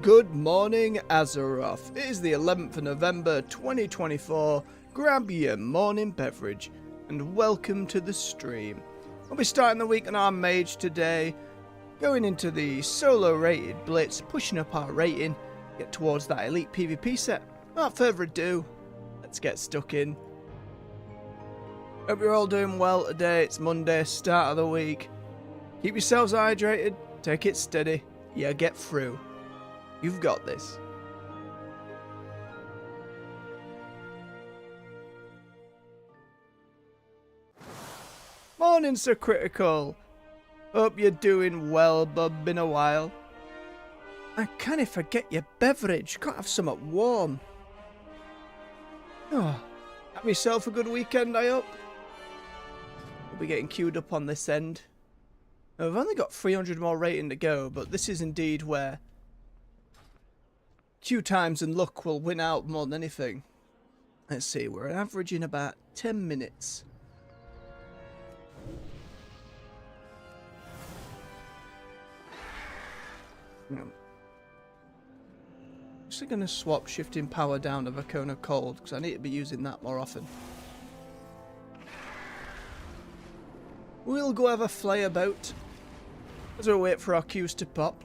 Good morning, Azeroth. It is the 11th of November 2024. Grab your morning beverage and welcome to the stream. We'll be starting the week on our Mage today, going into the solo rated Blitz, pushing up our rating, get towards that elite PvP set. Without further ado, let's get stuck in. Hope you're all doing well today. It's Monday, start of the week. Keep yourselves hydrated, take it steady, yeah, get through. You've got this. Morning, Sir Critical. Hope you're doing well, bub. Been a while. I can't forget your beverage. Can't have something warm. Oh, have yourself a good weekend, I hope. We'll be getting queued up on this end. Now, we've only got 300 more rating to go, but this is indeed where queue times and luck will win out more than anything. Let's see, we're averaging about 10 minutes. I'm just going to swap shifting power down to Vacona Cold, because I need to be using that more often. We'll go have a fly about as we wait for our queues to pop.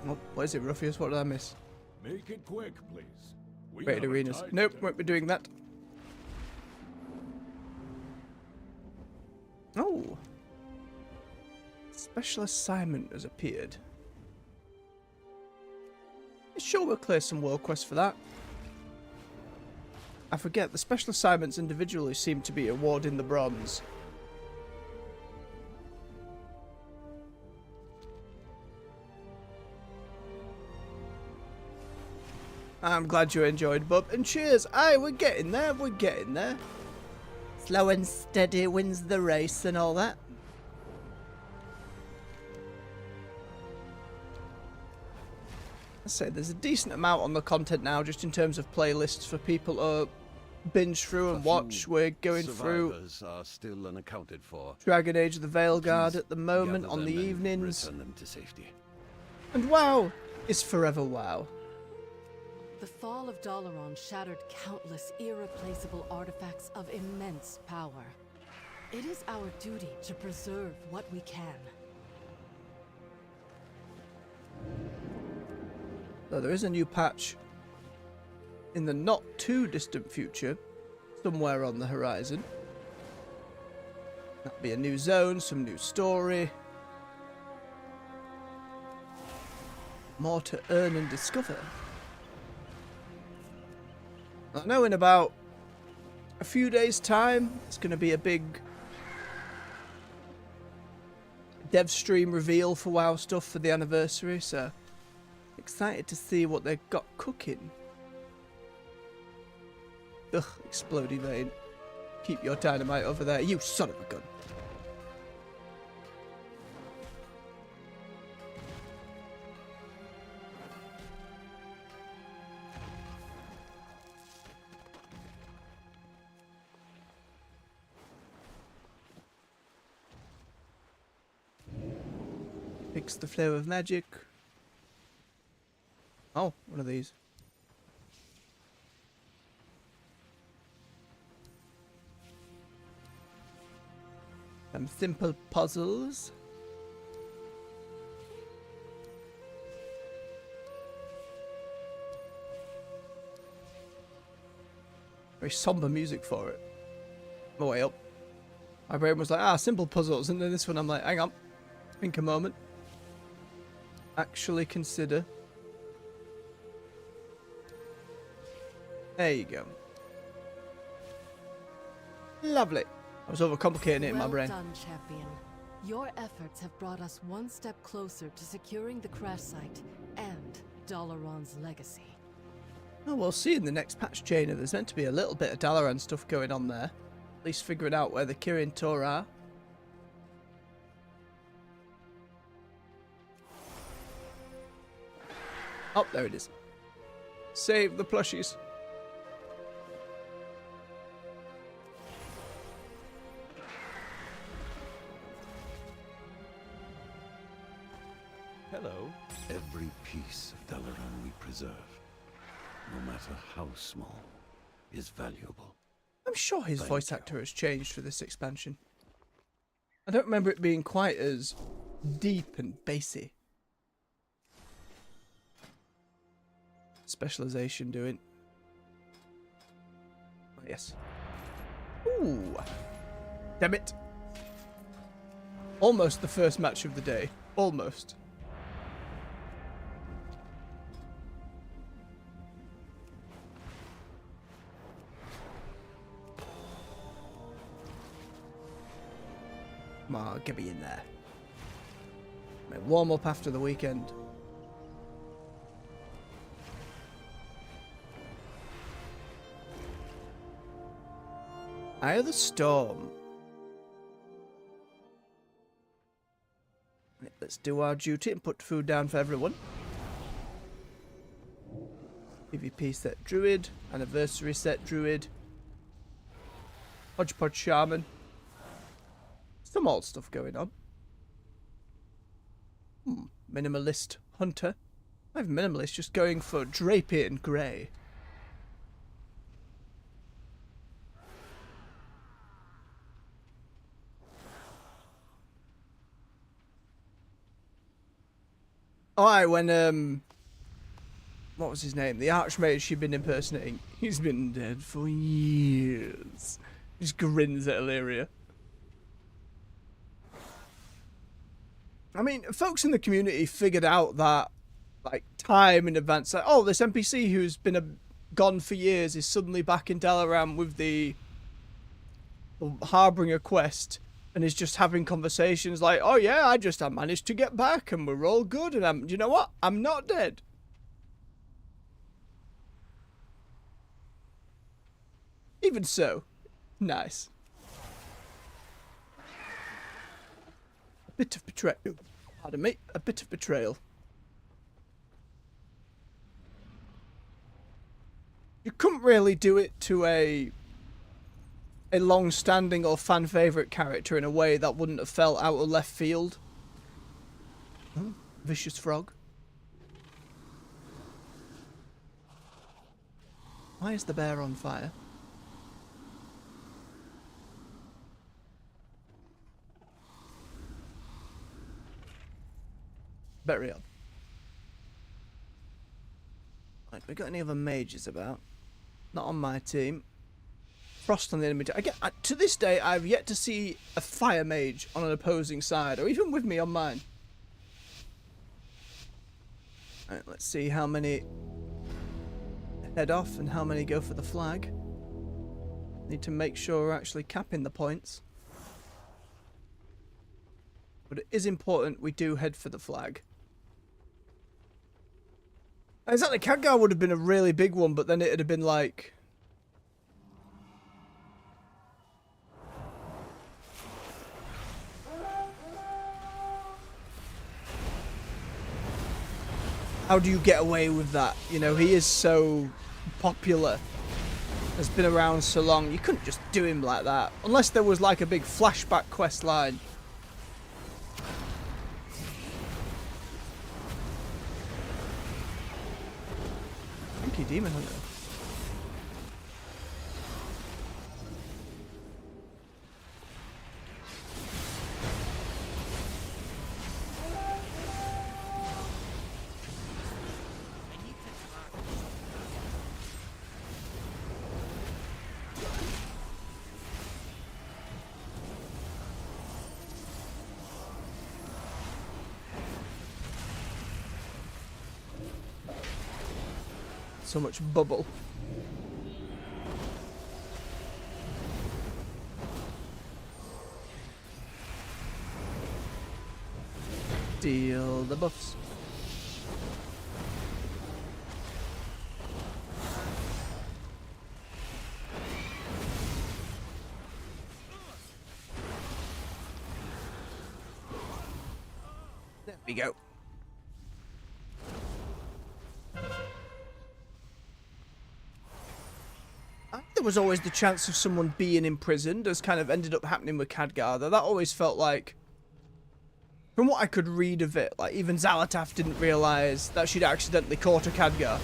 Oh, what is it, Ruffius? What did I miss? Make it quick, please. Rated arenas. Nope, won't be doing that. Oh. Special assignment has appeared. Sure, we'll clear some world quests for that. I forget, the special assignments individually seem to be awarding the bronze. I'm glad you enjoyed, bub, and cheers. Aye, we're getting there, we're getting there. Slow and steady wins the race and all that. I say there's a decent amount on the content now, just in terms of playlists for people to binge through and watch. We're going through are still unaccounted for. Dragon Age of the Veilguard at the moment on the evenings. Return them to safety. And WoW is forever WoW. The fall of Dalaran shattered countless irreplaceable artifacts of immense power. It is our duty to preserve what we can. Though there is a new patch in the not too distant future, somewhere on the horizon. That'll be a new zone, some new story. More to earn and discover. I know in about a few days' time, it's going to be a big dev stream reveal for WoW stuff for the anniversary, so excited to see what they've got cooking. Ugh, explodey vein. Keep your dynamite over there, you son of a gun. Fix the flow of magic. Oh, one of these. Some simple puzzles. Very somber music for it. Oh, way up. My brain was like, simple puzzles, and then this one I'm like, hang on. Think a moment. Actually consider. There you go. Lovely. I was overcomplicating it in my brain. Well done, champion. Your efforts have brought us one step closer to securing the crash site and Dalaran's legacy. Oh, we'll see in the next patch, Jaina. There's meant to be a little bit of Dalaran stuff going on there. At least figuring out where the Kirin Tor are. Oh, there it is. Save the plushies. piece of Dalaran we preserve, no matter how small, is valuable. I'm sure his Thank voice you. actor has changed for this expansion. I don't remember it being quite as deep and bassy. Specialization doing. Oh, yes. Ooh. Damn it. Almost the first match of the day. Almost. Come on, get me in there. Warm up after the weekend. Eye of the Storm. Let's do our duty and put food down for everyone. PvP set Druid. Anniversary set Druid. Hodgepodge Shaman. Some old stuff going on. Minimalist Hunter. I have Minimalist just going for Drapier and Grey. Oh, when, what was his name? The Archmage she'd been impersonating. He's been dead for years. He just grins at Illyria. I mean, folks in the community figured out that, like, time in advance. Like, oh, this NPC who's been gone for years is suddenly back in Dalaran with the Harbinger quest. And is just having conversations like, oh yeah, I managed to get back and we're all good and you know what? I'm not dead. Even so, nice. A bit of betrayal. Pardon me, a bit of betrayal. You couldn't really do it to a long-standing or fan-favourite character in a way that wouldn't have felt out of left field. Oh, vicious frog. Why is the bear on fire? Very odd. Right, we got any other mages about? Not on my team. Frost on the enemy. Again, to this day, I've yet to see a fire mage on an opposing side, or even with me on mine. Alright, let's see how many head off and how many go for the flag. Need to make sure we're actually capping the points. But it is important we do head for the flag. Exactly, Khadgar would have been a really big one, but then it would have been like... How do you get away with that? You know, he is so popular. Has been around so long. You couldn't just do him like that. Unless there was like a big flashback quest line. Funky Demon Hunter. So much bubble. Deal the buffs. There we go. There was always the chance of someone being imprisoned, as kind of ended up happening with Khadgar. That always felt like From what I could read of it, like, even Xal'atath didn't realise that she'd accidentally caught a Khadgar.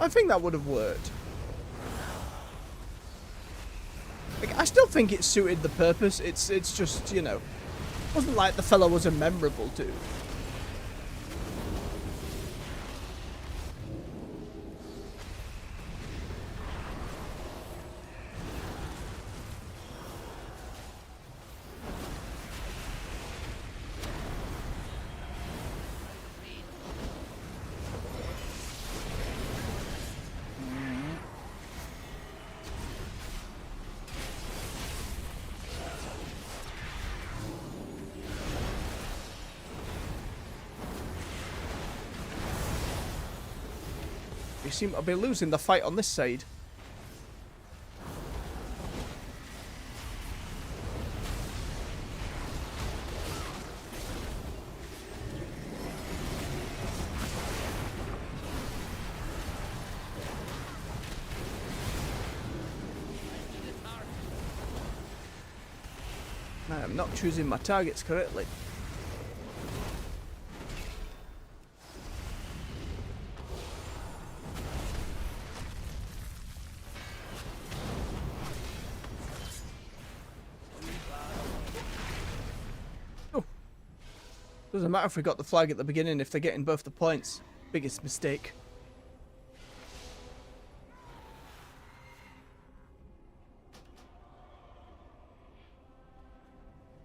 I think that would have worked. Like, I still think it suited the purpose. It's just, you know, it wasn't like the fella was a memorable dude. We seem to be losing the fight on this side. I am not choosing my targets correctly. Doesn't matter if we got the flag at the beginning if they're getting both the points. Biggest mistake.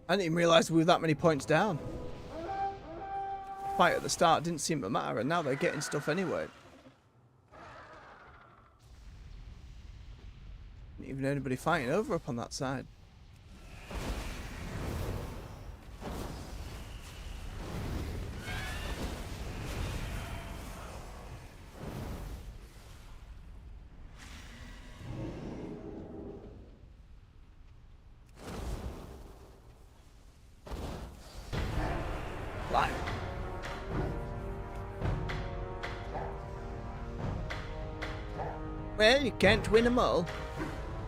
I didn't even realise we were that many points down. Fight at the start didn't seem to matter, and now they're getting stuff anyway. Didn't even anybody fighting over up on that side. Well, you can't win them all.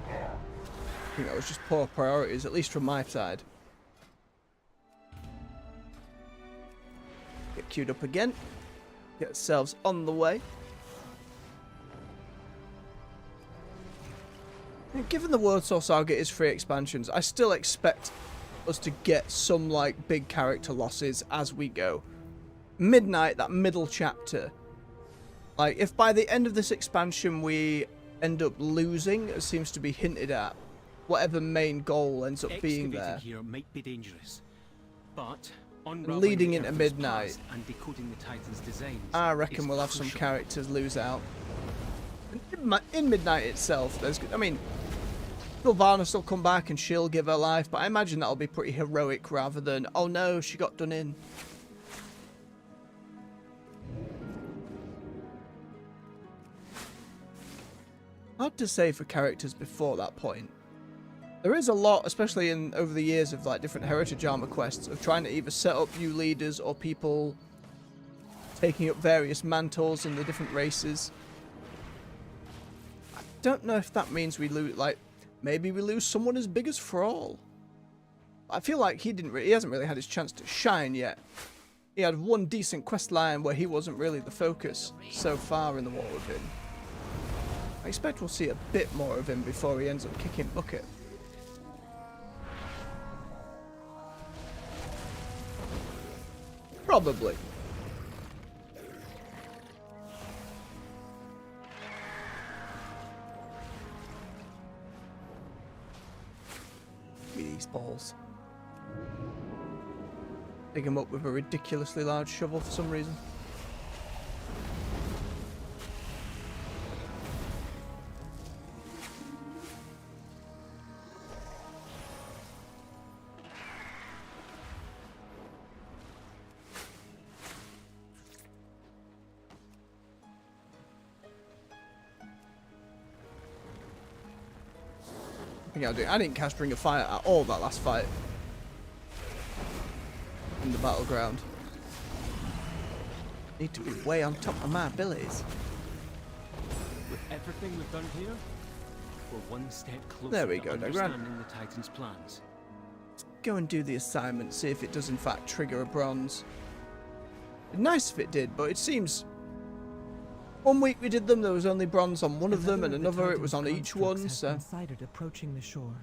I think that was just poor priorities, at least from my side. Get queued up again. Get ourselves on the way. And given the World Soul Saga is 3 expansions, I still expect us to get some, like, big character losses as we go. Midnight, that middle chapter. Like, if by the end of this expansion we end up losing, as seems to be hinted at, whatever main goal ends up being there, here might be dangerous, but leading into Midnight, and decoding the Titan's designs, I reckon we'll have some characters lose out. In Midnight itself, there's, I mean, Sylvanas will come back and she'll give her life, but I imagine that'll be pretty heroic rather than, oh no, she got done in. Hard to say for characters before that point. There is a lot, especially in over the years of like different Heritage Armor quests, of trying to either set up new leaders or people taking up various mantles in the different races. I don't know if that means we lose, like, maybe we lose someone as big as Thrall. I feel like he hasn't really had his chance to shine yet. He had one decent quest line where he wasn't really the focus so far in the War Within. I expect we'll see a bit more of him before he ends up kicking bucket. Probably. Give me these balls. Dig him up with a ridiculously large shovel for some reason. I didn't cast Ring of Fire at all that last fight in the battleground. Need to be way on top of my abilities. With everything we've done here, We're one step closer There we to go, Dagran. understanding the Titan's plans. Go and do the assignment, see if it does in fact trigger a bronze. It'd be nice if it did, but it seems... One week we did them, there was only bronze on one of them, and another it was on each one, so... Sighted approaching the shore.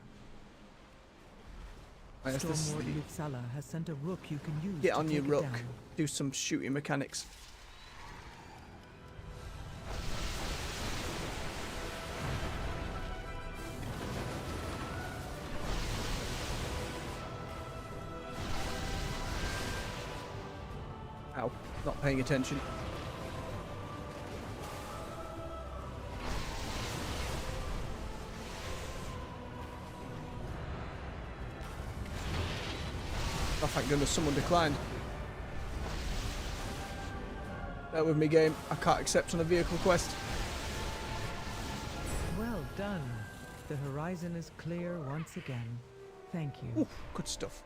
I guess this is Stormlord the... Luxala has sent a rook you can use Get to on your take it rook, down. do some shooting mechanics. Ow, not paying attention. Oh, thank goodness someone declined. Bear with me, game. I can't accept on a vehicle quest. Well done. The horizon is clear once again. Thank you. Ooh, good stuff.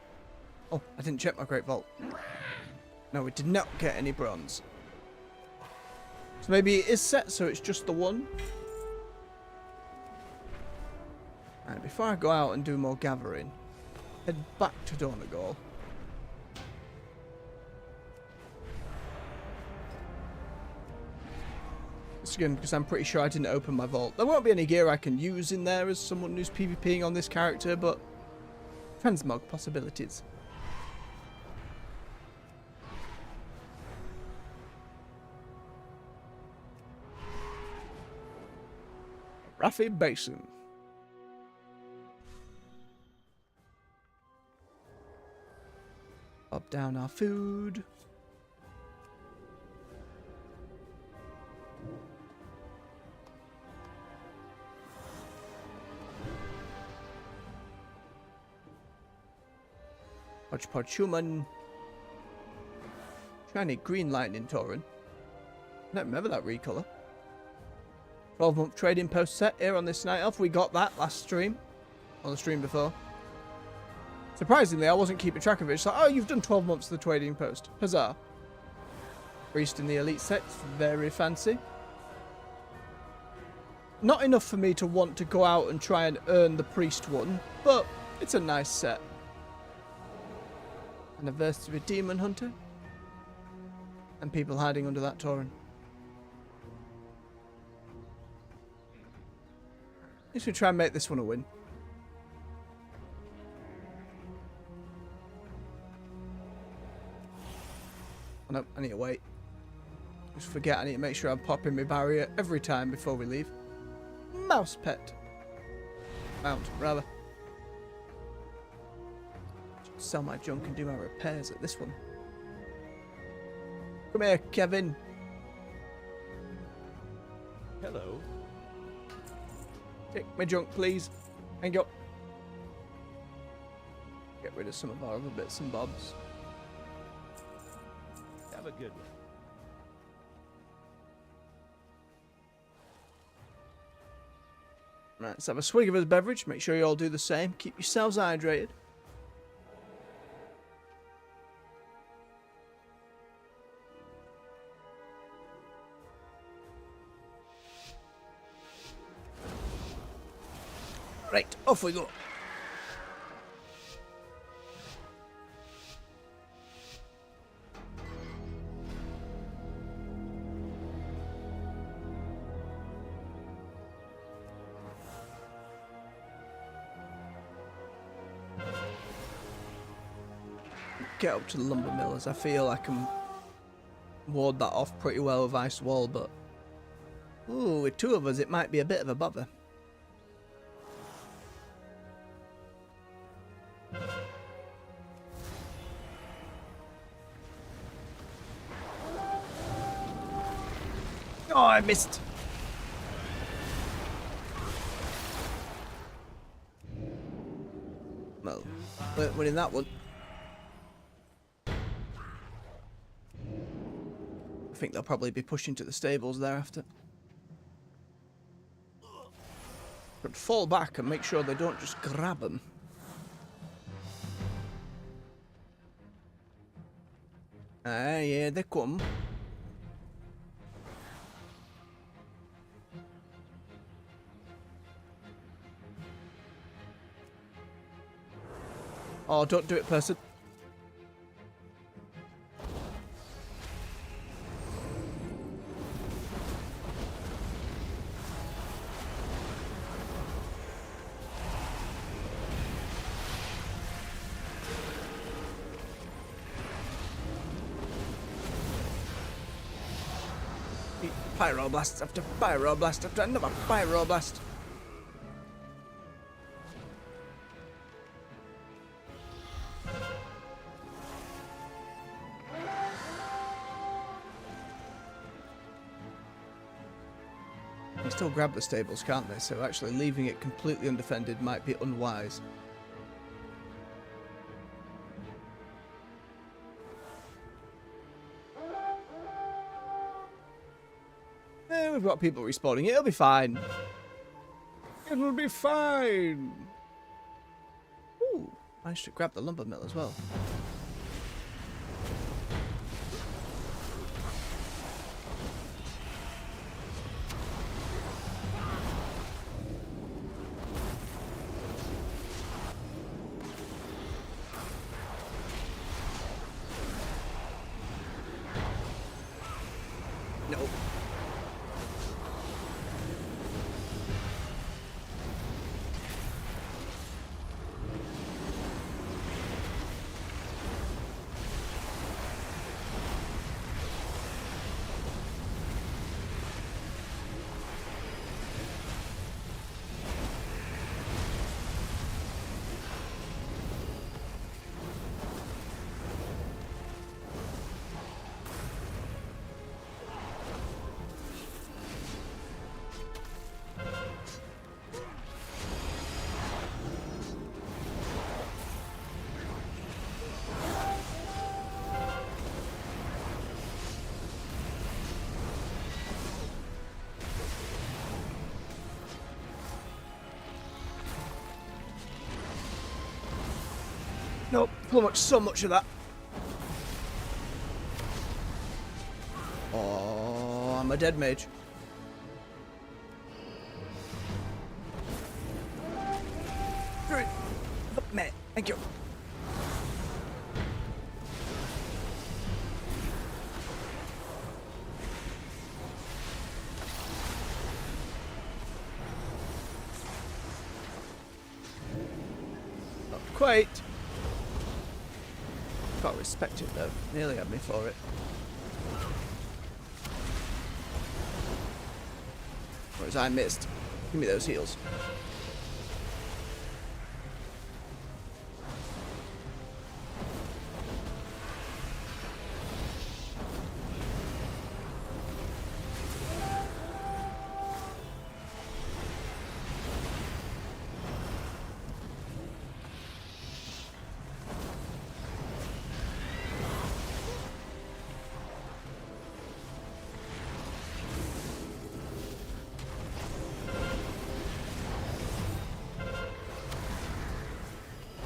Oh, I didn't check my Great Vault. No, we did not get any bronze. So maybe it is set, so it's just the one. And before I go out and do more gathering, head back to Donegal. This again, because I'm pretty sure I didn't open my vault. There won't be any gear I can use in there as someone who's PvPing on this character, but transmog possibilities. Raffi Basin. Up down our food. Hodgepodge human. Shiny green lightning tauren. I don't remember that recolor. 12-month trading post set here on this Night Elf. We got that last stream. On the stream before. Surprisingly, I wasn't keeping track of it. It's like, oh, you've done 12 months of the trading post. Huzzah. Priest in the elite set. Very fancy. Not enough for me to want to go out and try and earn the priest one, but it's a nice set. Anniversary Demon Hunter. And people hiding under that tauren. I should try and make this one a win. Oh no, I need to wait. Just forget I need to make sure I'm popping my barrier every time before we leave. Mouse pet. Mount, rather. Should sell my junk and do my repairs at this one. Come here, Kevin. Hello. Take my junk, please. Hang up. Get rid of some of our other bits and bobs. Have a good one. Right, let's have a swig of his beverage. Make sure you all do the same. Keep yourselves hydrated. Right, off we go. Get up to the lumber millers. I feel I can ward that off pretty well with ice wall, but ooh, with two of us it might be a bit of a bother. Oh, I missed. Well, weren't winning that one. I think they'll probably be pushing to the stables thereafter. But fall back and make sure they don't just grab them. Ah, yeah, they come. Oh, don't do it, person. Pyroblast after pyroblast after another pyroblast. They still grab the stables, can't they? So actually leaving it completely undefended might be unwise. We've got people respawning. It'll be fine. It'll be fine. Ooh, managed to grab the lumber mill as well. Nope. Nope, so much of that. Oh, I'm a dead mage. Right. Oh, mate, thank you. Not quite. Got to respect it though. Nearly had me for it. Whereas I missed. Give me those heals.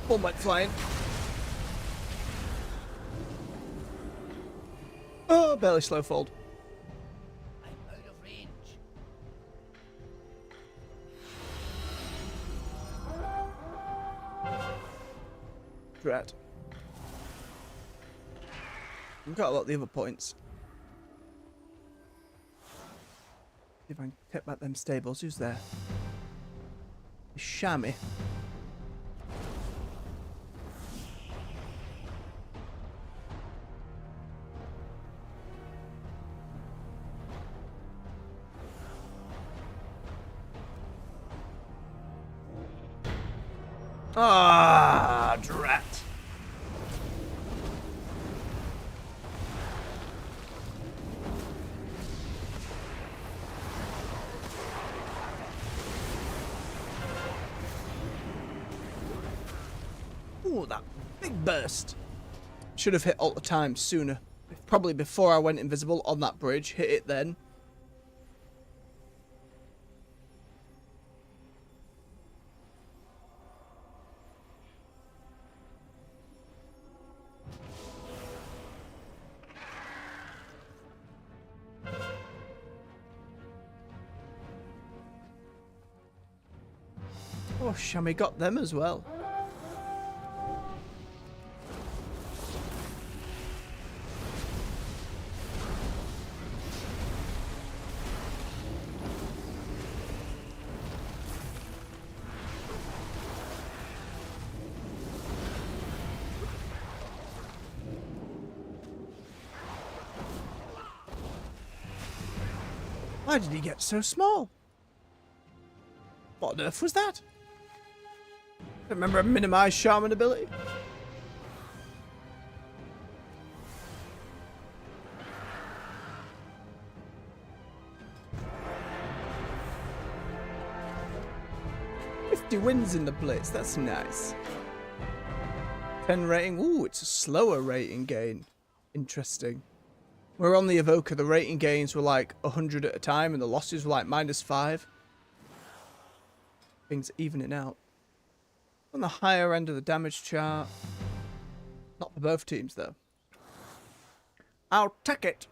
One went flying. Oh, barely slow fold. I'm out of range. Drat. We've got a lot of the other points. See if I can take back them stables. Who's there? Shammy. Ah, drat. Ooh, that big burst. Should have hit all the time sooner. Probably before I went invisible on that bridge. Hit it then. Oh, Shammy got them as well. Why did he get so small? What on earth was that? Remember a minimized shaman ability? Wins in the Blitz, that's nice. 10 rating, ooh, it's a slower rating gain. Interesting. We're on the Evoker, the rating gains were like 100 at a time and the losses were like -5. Things evening out. On the higher end of the damage chart. Not for both teams though. I'll take it.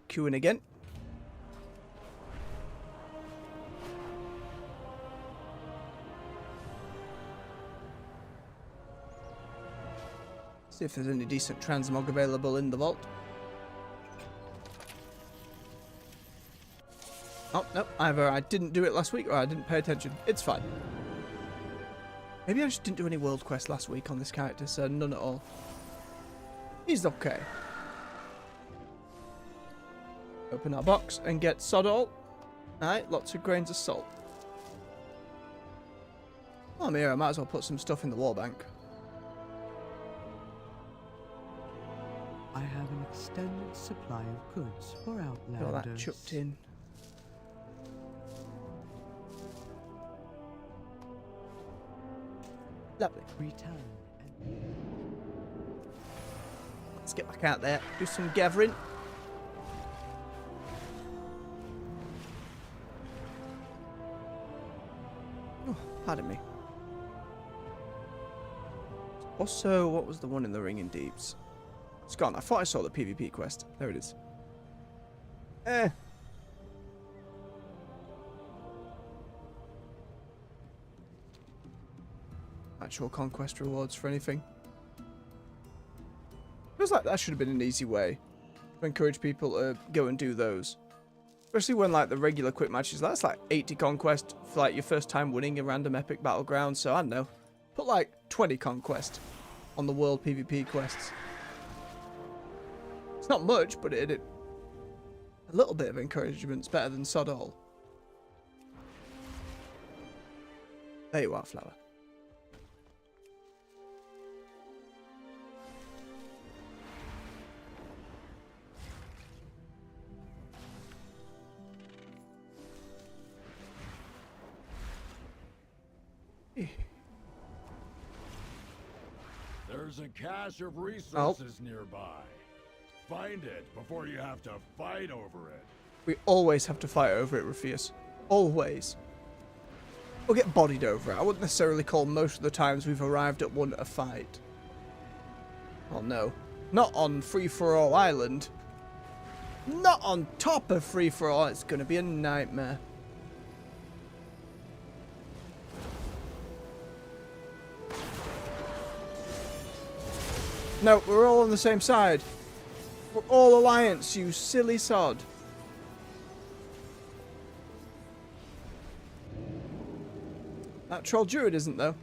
Queuing again. See if there's any decent transmog available in the vault. Oh, no. Either I didn't do it last week or I didn't pay attention. It's fine. Maybe I just didn't do any world quest last week on this character, so none at all. He's okay. Open our box and get sod all. Alright, lots of grains of salt. Oh, I'm here. I might as well put some stuff in the wall bank. I have an extended supply of goods for outlanders. Got that chucked in. Lovely. Return. Let's get back out there. Do some gathering. Oh, pardon me. Also, what was the one in the Ringing Deeps? It's gone. I thought I saw the PvP quest. There it is. Actual conquest rewards for anything. Feels like that should have been an easy way to encourage people to go and do those. Especially when like the regular quick matches, that's like 80 conquest for like your first time winning a random epic battleground. So I don't know. Put like 20 conquest on the world PvP quests. It's not much, but it a little bit of encouragement's better than sod all. There you are, Flower. There's a cache of resources nearby. Find it before you have to fight over it. We always have to fight over it, Rufus. Always. We'll get bodied over it. I wouldn't necessarily call most of the times we've arrived at one a fight. Oh no. Not on Free-for-All Island. Not on top of Free-for-All. It's going to be a nightmare. No, we're all on the same side. We're all alliance, you silly sod. That troll druid isn't, though.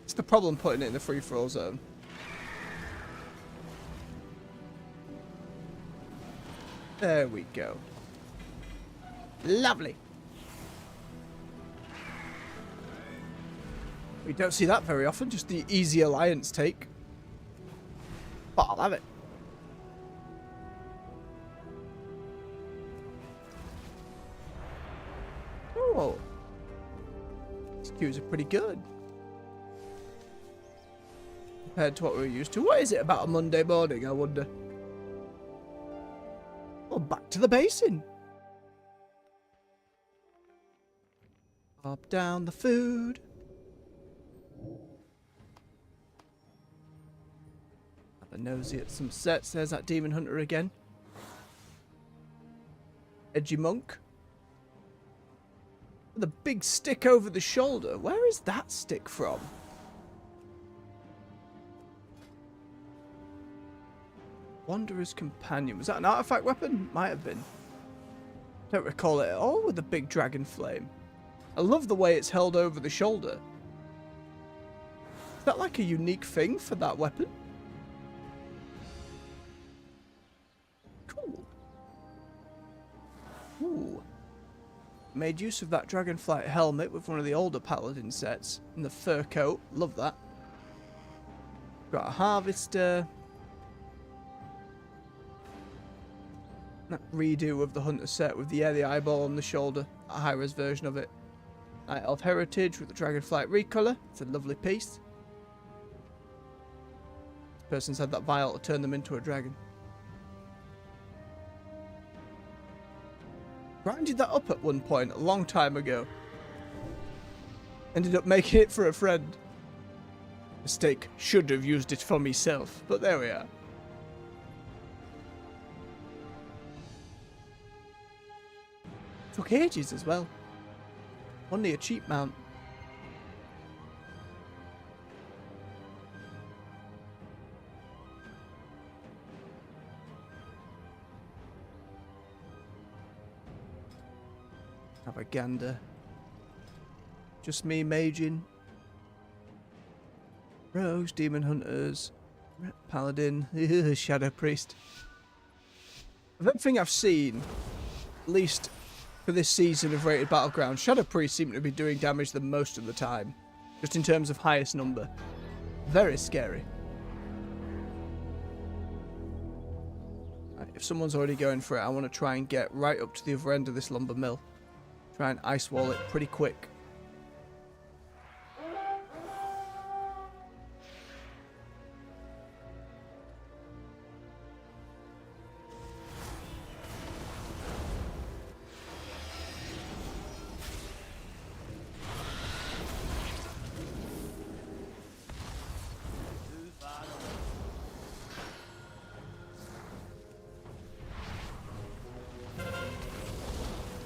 It's the problem putting it in the free-for-all zone. There we go. Lovely. We don't see that very often, just the easy alliance take. But I'll have it. Oh. These queues are pretty good. Compared to what we're used to. What is it about a Monday morning, I wonder? Well, back to the basin. Up, down the food. Have a nosy at some sets. There's that Demon Hunter again. Edgy Monk. With a big stick over the shoulder. Where is that stick from? Wanderer's Companion. Was that an artifact weapon? Might have been. Don't recall it at all with the big dragon flame. I love the way it's held over the shoulder. Is that like a unique thing for that weapon? Cool. Ooh. Made use of that dragonflight helmet with one of the older paladin sets. And the fur coat. Love that. Got a harvester. That redo of the hunter set with the eyeball on the shoulder. A high-res version of it. Night Elf Heritage with the dragonflight recolor. It's a lovely piece. This person's had that vial to turn them into a dragon. Grinded that up at one point a long time ago. Ended up making it for a friend. Mistake. Should have used it for myself, but there we are. Took ages as well. Only a cheap mount. Have a gander. Just me maging. Rogues, demon hunters, paladin, shadow priest. Of everything I've seen, at least for this season of Rated Battlegrounds, shadow priests seem to be doing damage the most of the time. Just in terms of highest number. Very scary. Right, if someone's already going for it, I want to try and get right up to the other end of this lumber mill. Try and ice wall it pretty quick.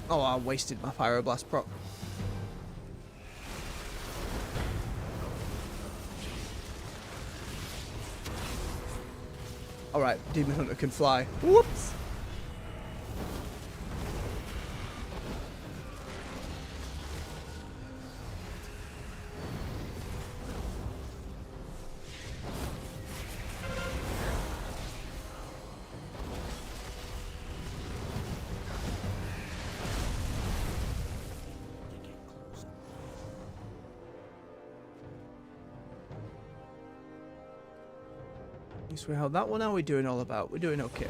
Oh, I wasted my Pyroblast proc. Alright, Demon Hunter can fly. Whoops! So we held that one. How are we doing all about? We're doing okay.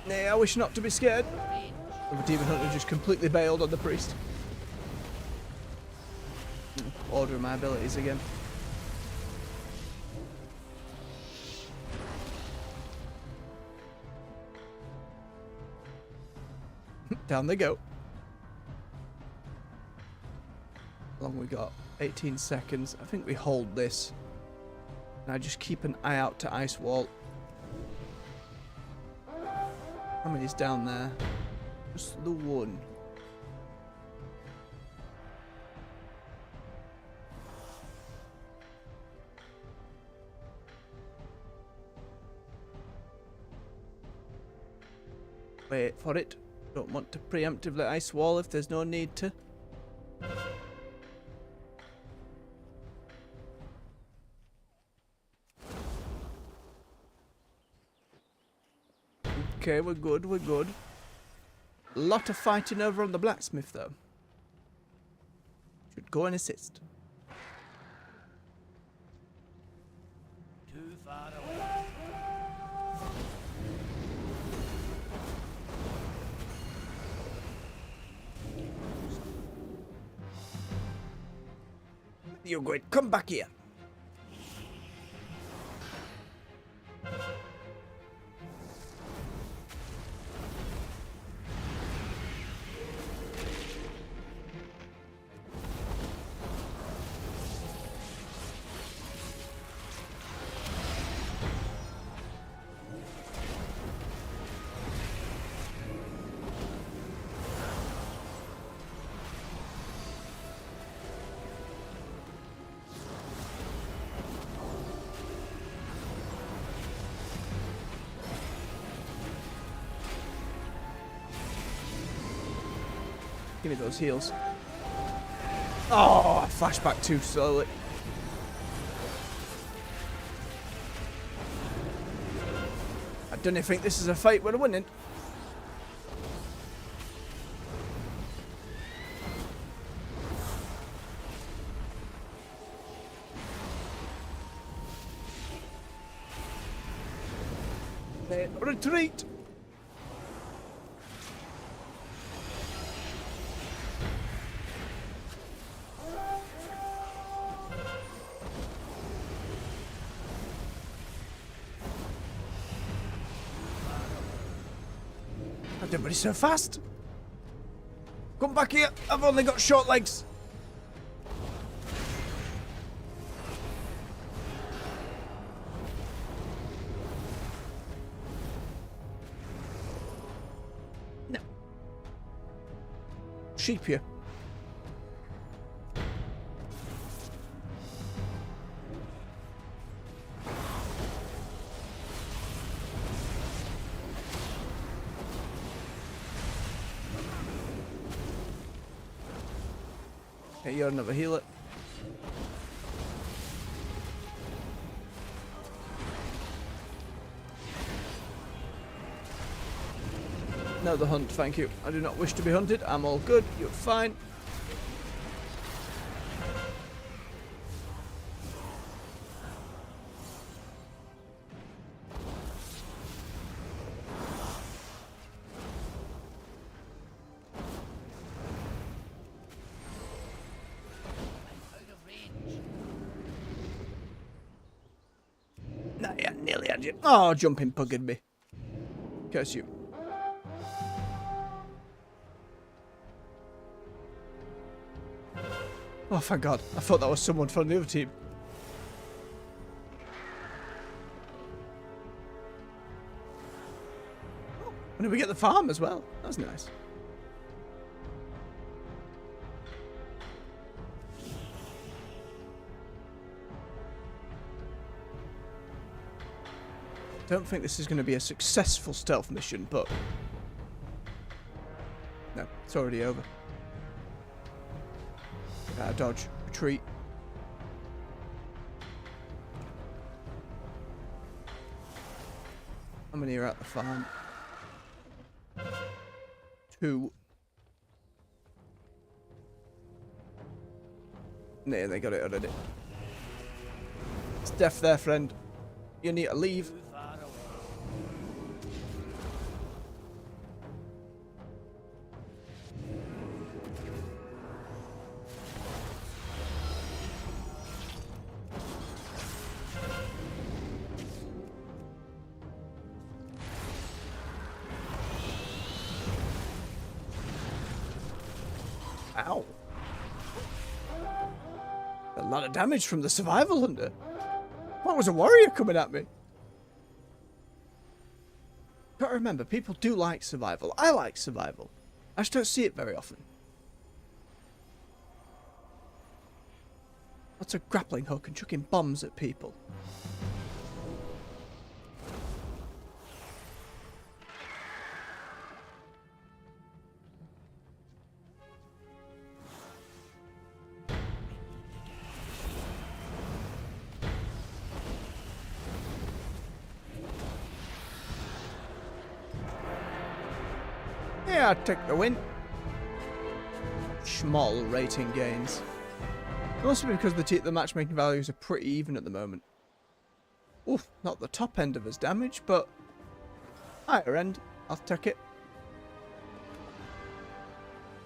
Nah, I wish not to be scared. The Demon Hunter just completely bailed on the priest. Ordering my abilities again. Down they go. How long we got? 18 seconds. I think we hold this. And I just keep an eye out to ice wall. How many's down there? Just the one. Wait for it. Don't want to preemptively ice wall if there's no need to. Okay, we're good, we're good. A lot of fighting over on the blacksmith though. Should go and assist. Too far away. You're going, come back here. Give me those heals. Oh, I flashed back too slowly. I don't think this is a fight we're winning. Retreat! Everybody's so fast! Come back here! I've only got short legs! No. Sheep here. Okay, you're another healer. No, the hunt, thank you. I do not wish to be hunted. I'm all good. You're fine. Nah, yeah, nearly had you. Oh, jumping buggered me. Curse you. Oh, thank God. I thought that was someone from the other team. Oh, and did we get the farm as well? That's nice. Don't think this is going to be a successful stealth mission, but... No, it's already over. Dodge. Retreat. How many are at the farm? 2. Nah, they got it already. It's death there, friend. You need to leave. Ow. A lot of damage from the survival hunter. What was a warrior coming at me? Gotta remember, people do like survival. I like survival. I just don't see it very often. Lots of grappling hook and chucking bombs at people. Yeah, I'd take the win. Small rating gains. Also because the matchmaking values are pretty even at the moment. Oof, not the top end of his damage, but higher end. I'll take it.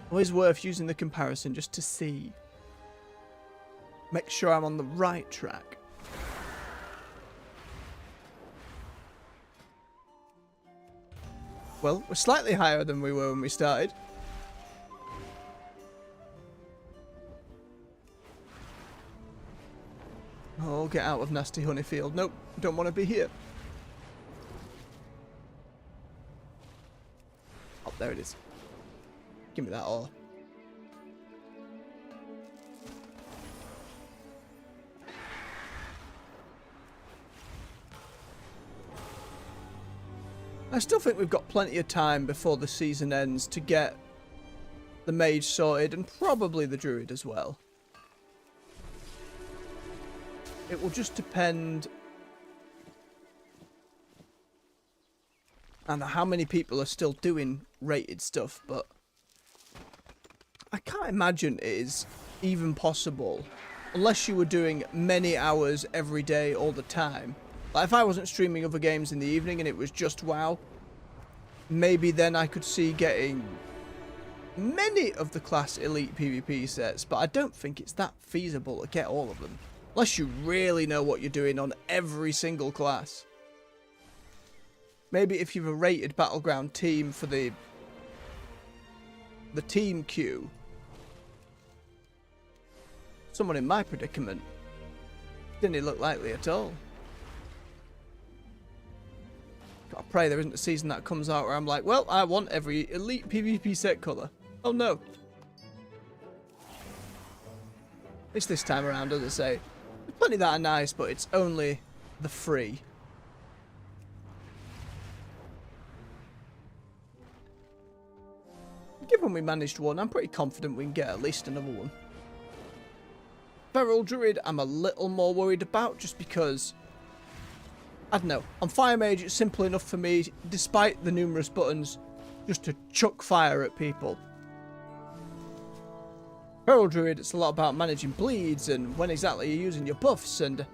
Always worth using the comparison just to see. Make sure I'm on the right track. Well, we're slightly higher than we were when we started. Oh, get out of nasty Honeyfield. Nope, don't want to be here. Oh, there it is. Give me that ore. I still think we've got plenty of time before the season ends to get the mage sorted, and probably the druid as well. It will just depend on how many people are still doing rated stuff, but I can't imagine it is even possible unless you were doing many hours every day all the time. Like if I wasn't streaming other games in the evening and it was just WoW, maybe then I could see getting many of the class elite PvP sets, but I don't think it's that feasible to get all of them. Unless you really know what you're doing on every single class. Maybe if you've a rated battleground team for the team queue. Someone in my predicament. Didn't look likely at all. Gotta pray there isn't a season that comes out where I'm like, well, I want every elite PvP set colour. Oh no. At least this time around, as I say. There's plenty that are nice, but it's only the free. Given we managed one, I'm pretty confident we can get at least another one. Feral Druid, I'm a little more worried about, just because, I don't know, on Fire Mage it's simple enough for me, despite the numerous buttons, just to chuck fire at people. Feral Druid, it's a lot about managing bleeds and when exactly you're using your buffs, and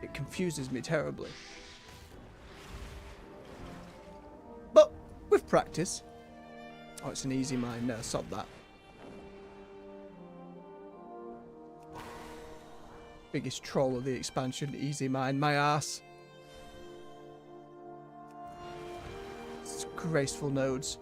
it confuses me terribly. But, with practice... Oh, it's an easy mine. No, stop that. Biggest troll of the expansion, easy mine, my ass. It's graceful nodes.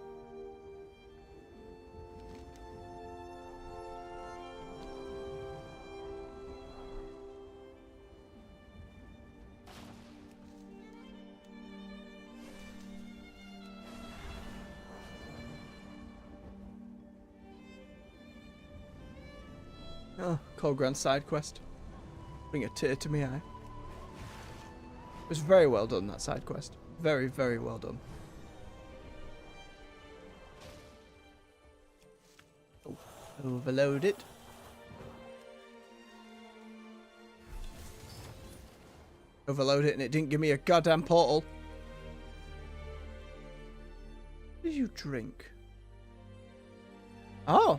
Oh, Colgrand side quest. Bring a tear to me eye. It was very well done, that side quest. Very, very well done. Oh, overload it. Overload it and it didn't give me a goddamn portal. What did you drink? Oh,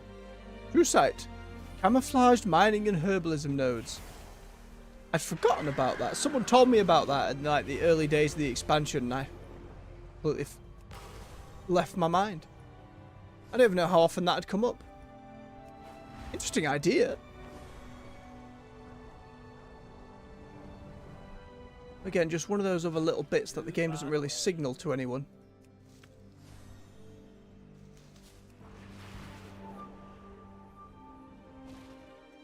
true sight. Camouflaged mining and herbalism nodes. I'd forgotten about that. Someone told me about that in like the early days of the expansion, and I completely left my mind. I don't even know how often that had come up. Interesting idea. Again, just one of those other little bits that the game doesn't really signal to anyone.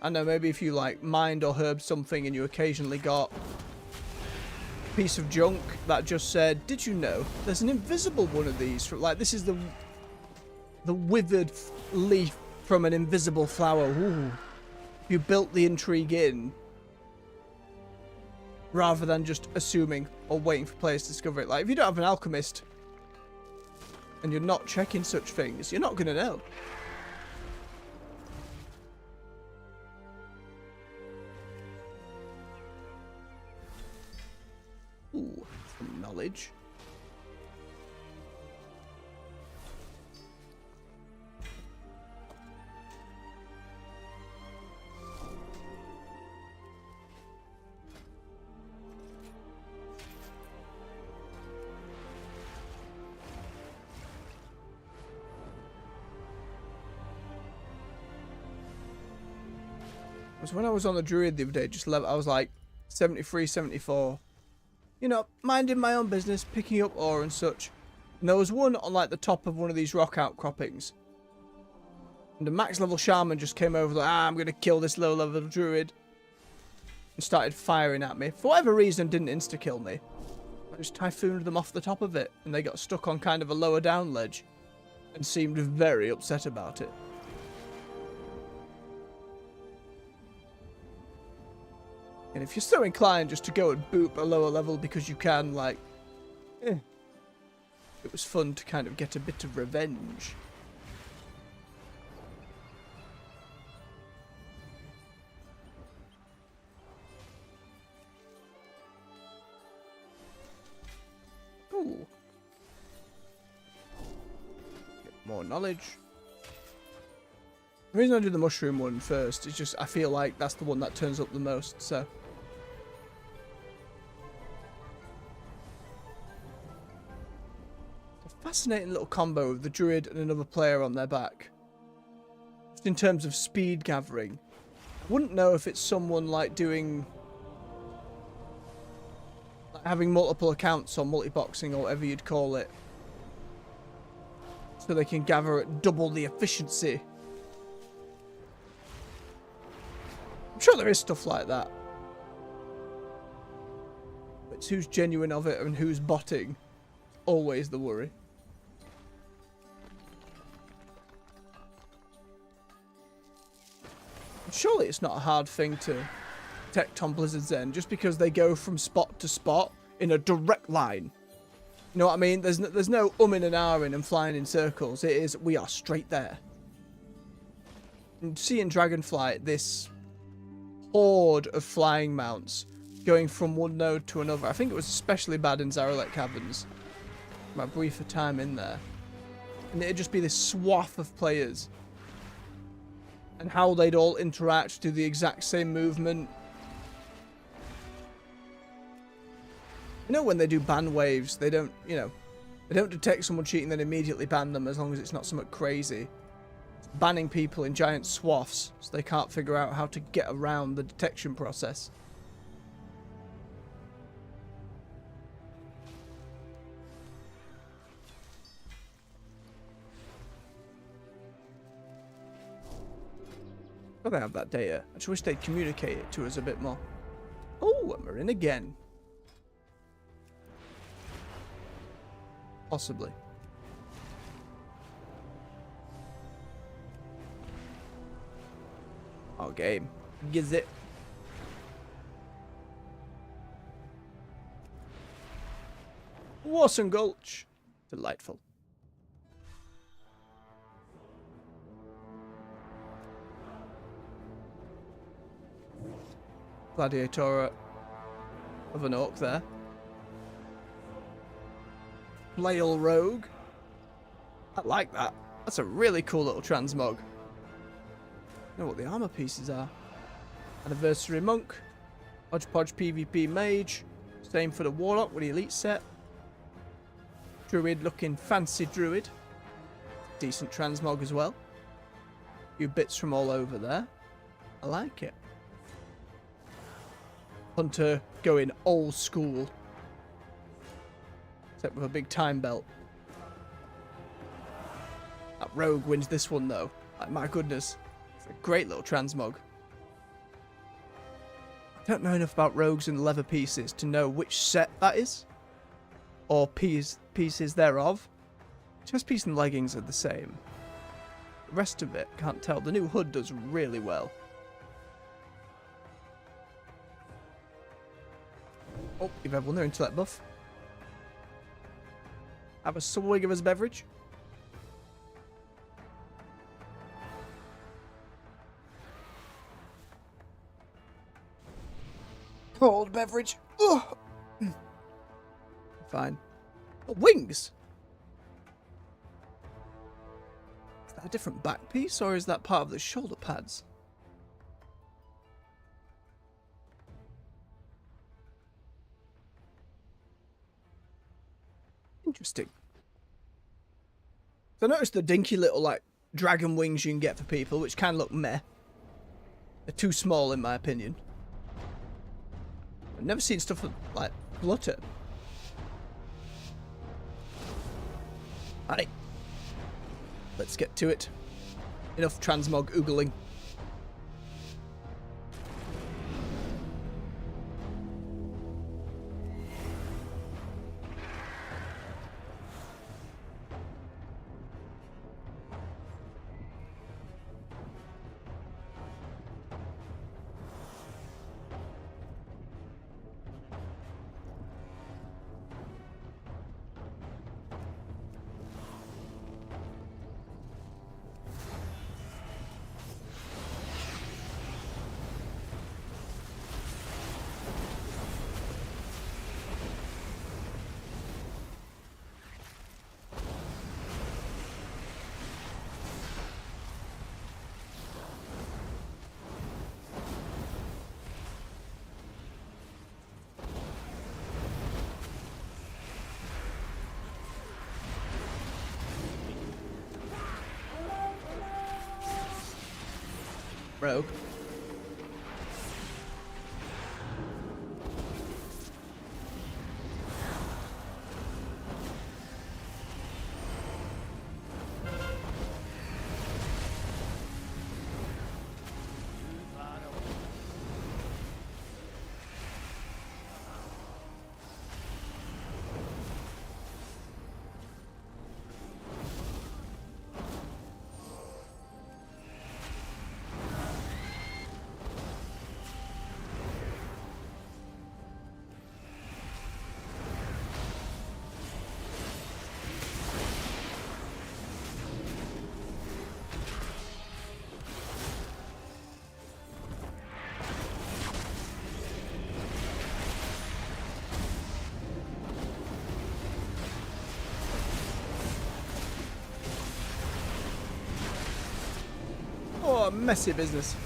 I know, maybe if you like mined or herbed something and you occasionally got a piece of junk that just said, did you know there's an invisible one of these? Like, this is the withered leaf from an invisible flower. Ooh. You built the intrigue in rather than just assuming or waiting for players to discover it. Like, if you don't have an alchemist and you're not checking such things, you're not going to know. Ooh, some knowledge. When I was on the druid the other day, I was like 73, 74. You know, minding my own business, picking up ore and such. And there was one on like the top of one of these rock outcroppings. And the max level shaman just came over like, I'm going to kill this low level druid. And started firing at me. For whatever reason, didn't insta-kill me. I just typhooned them off the top of it. And they got stuck on kind of a lower down ledge. And seemed very upset about it. And if you're so inclined just to go and boop a lower level because you can, like, it was fun to kind of get a bit of revenge. Ooh. Get more knowledge. The reason I do the mushroom one first is just I feel like that's the one that turns up the most, so. It's a fascinating little combo of the druid and another player on their back. Just in terms of speed gathering. I wouldn't know if it's someone like doing... like having multiple accounts or multi-boxing or whatever you'd call it. So they can gather at double the efficiency. I'm sure there is stuff like that. It's who's genuine of it and who's botting. Always the worry. Surely it's not a hard thing to detect on Blizzard's end, just because they go from spot to spot in a direct line. You know what I mean? There's no umming and ahhing and flying in circles. It is, we are straight there. And seeing Dragonflight, this horde of flying mounts going from one node to another. I think it was especially bad in Azeroth Caverns. My briefer time in there. And it'd just be this swath of players. And how they'd all interact, do the exact same movement. You know, when they do ban waves, they don't, you know, they don't detect someone cheating then immediately ban them as long as it's not something crazy. It's banning people in giant swaths so they can't figure out how to get around the detection process. Well, they have that data. I just wish they'd communicate it to us a bit more. Oh, and we're in again. Possibly. Oh, game. Gives it. Warson Gulch. Delightful. Gladiator of an orc there. Flail Rogue. I like that. That's a really cool little transmog. I know what the armor pieces are. Anniversary Monk. Hodgepodge PvP Mage. Same for the Warlock with the Elite set. Druid looking fancy Druid. Decent transmog as well. A few bits from all over there. I like it. Hunter going old school. Except with a big time belt. That rogue wins this one though. Like, my goodness. It's a great little transmog. I don't know enough about rogues and leather pieces to know which set that is. Or pieces thereof. Chest piece and leggings are the same. The rest of it, can't tell. The new hood does really well. Oh, you've had one there into that buff. Have a swig of his beverage. Cold beverage. Ugh. Fine. Oh, wings! Is that a different back piece, or is that part of the shoulder pads? Interesting. So I noticed the dinky little, like, dragon wings you can get for people, which can look meh. They're too small, in my opinion. I've never seen stuff like Flutter. Alright. Let's get to it. Enough transmog oogling. rogue. Oh, messy business.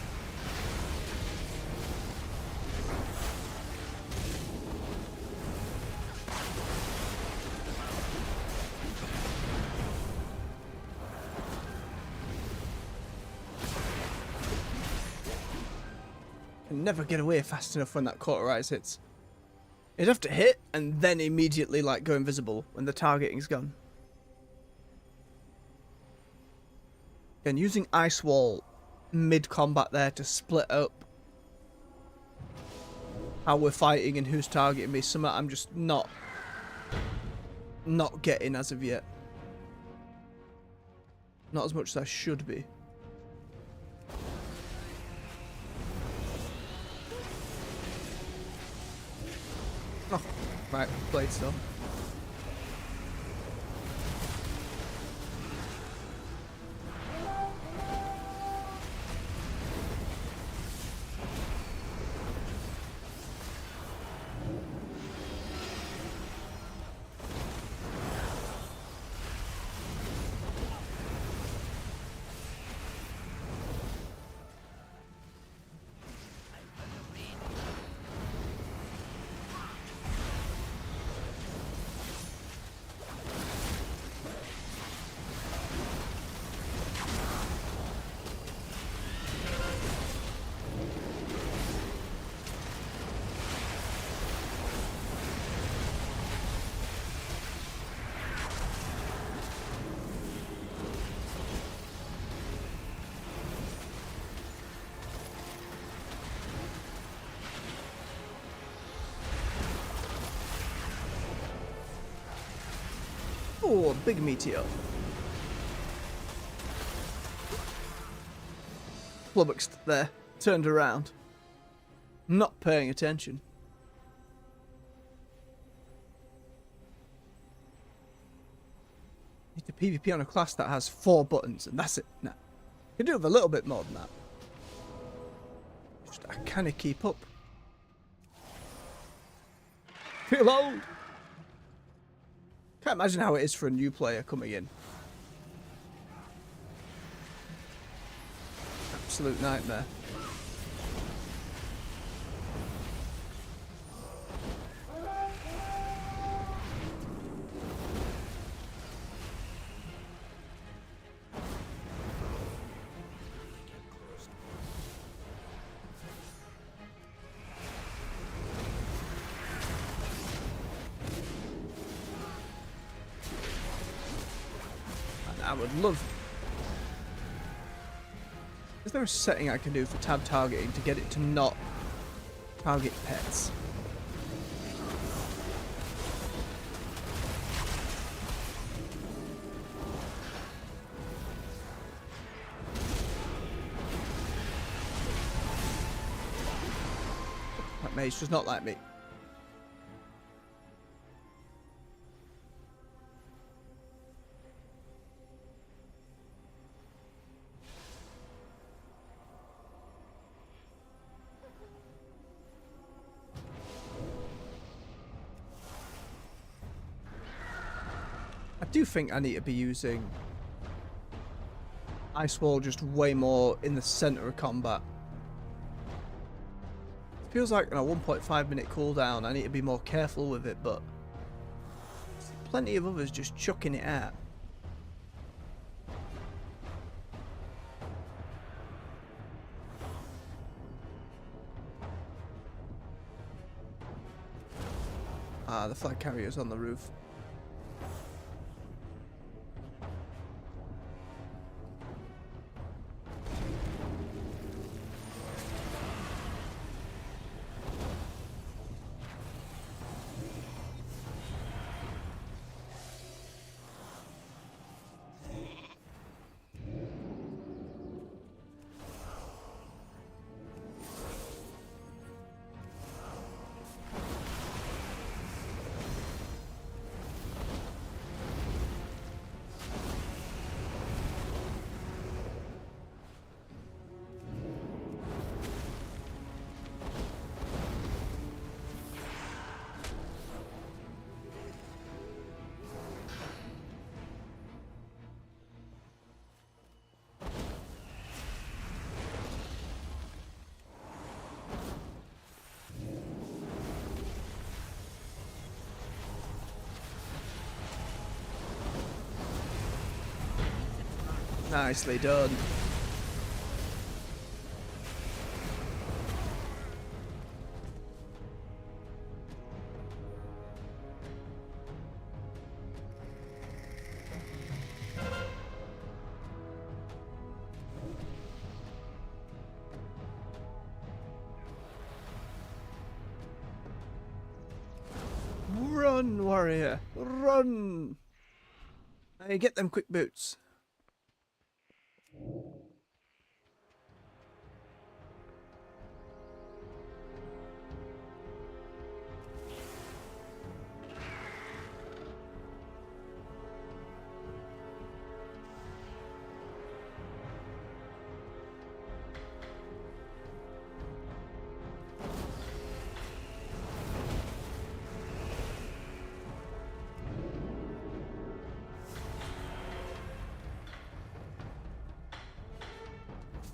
Can never get away fast enough when that cauterize hits. You'd have to hit and then immediately like go invisible when the targeting's gone. And using Ice Wall mid-combat there to split up how we're fighting and who's targeting me, something I'm just not getting as of yet. Not as much as I should be. Oh, right, Blade still. Oh, big meteor. Flummoxed there, turned around. Not paying attention. Need to PvP on a class that has 4 buttons, and that's it. No. You can do with a little bit more than that. Just, I can't keep up. Feel old. Can't imagine how it is for a new player coming in. Absolute nightmare. I would love... Is there a setting I can do for tab targeting to get it to not target pets? That mage does not like me. I do think I need to be using Ice Wall just way more in the center of combat. It feels like on a 1.5 minute cooldown I need to be more careful with it, but there's plenty of others just chucking it out. Ah, the flag carrier's on the roof. Nicely done. Run, warrior, run! Hey, get them quick boots.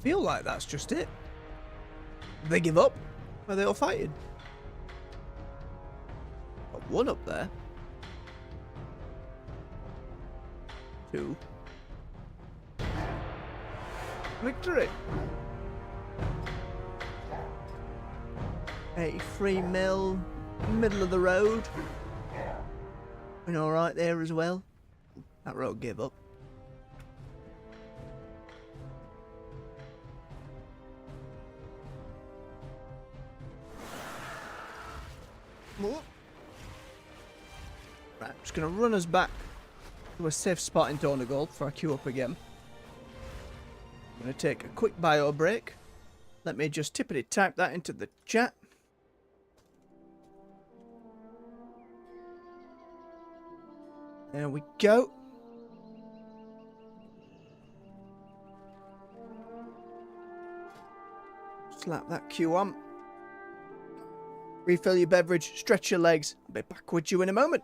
Feel like that's just it. They give up? Are they all fighting? Got one up there. Two. Victory! 83 mil, middle of the road. And alright there as well. That road gave up. Right, just going to run us back to a safe spot in Donegal before I queue up again. I'm going to take a quick bio break. Let me just tippity type that into the chat. There we go. Slap that queue on. Refill your beverage, stretch your legs. I'll be back with you in a moment.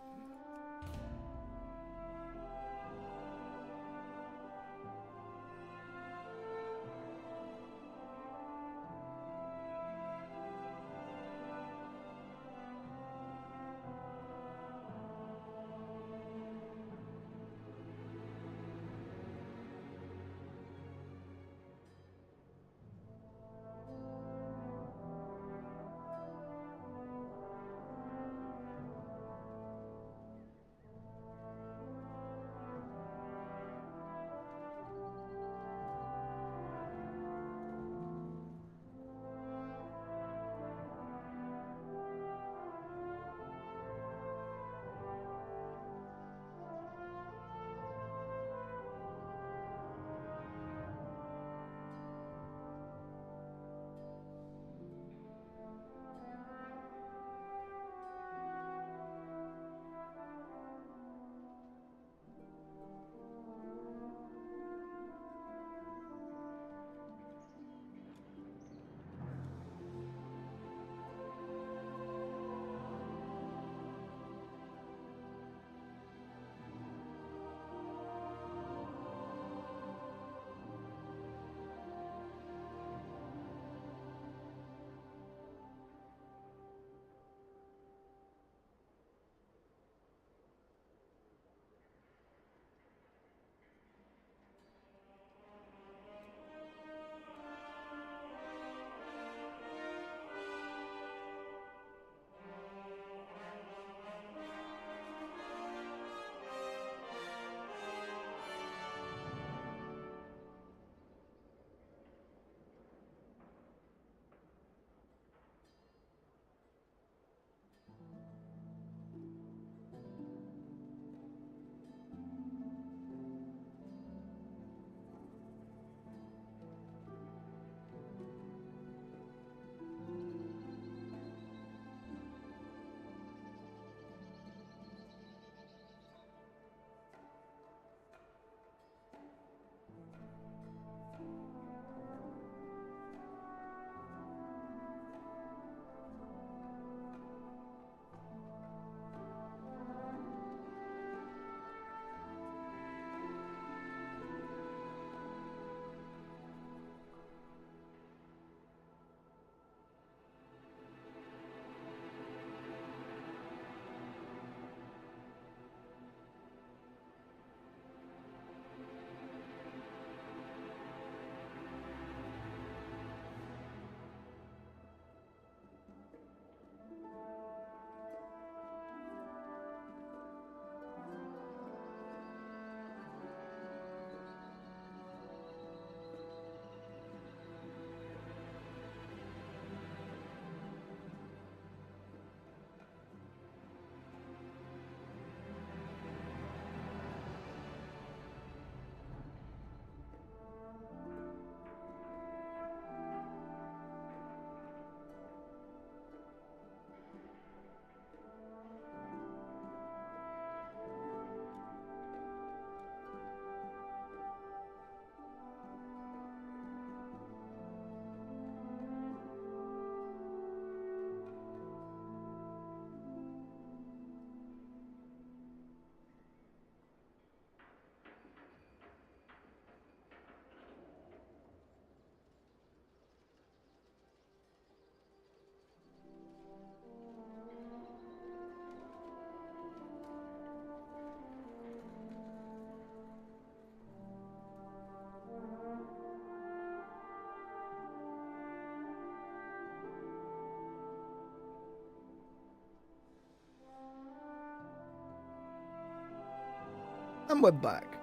And we're back.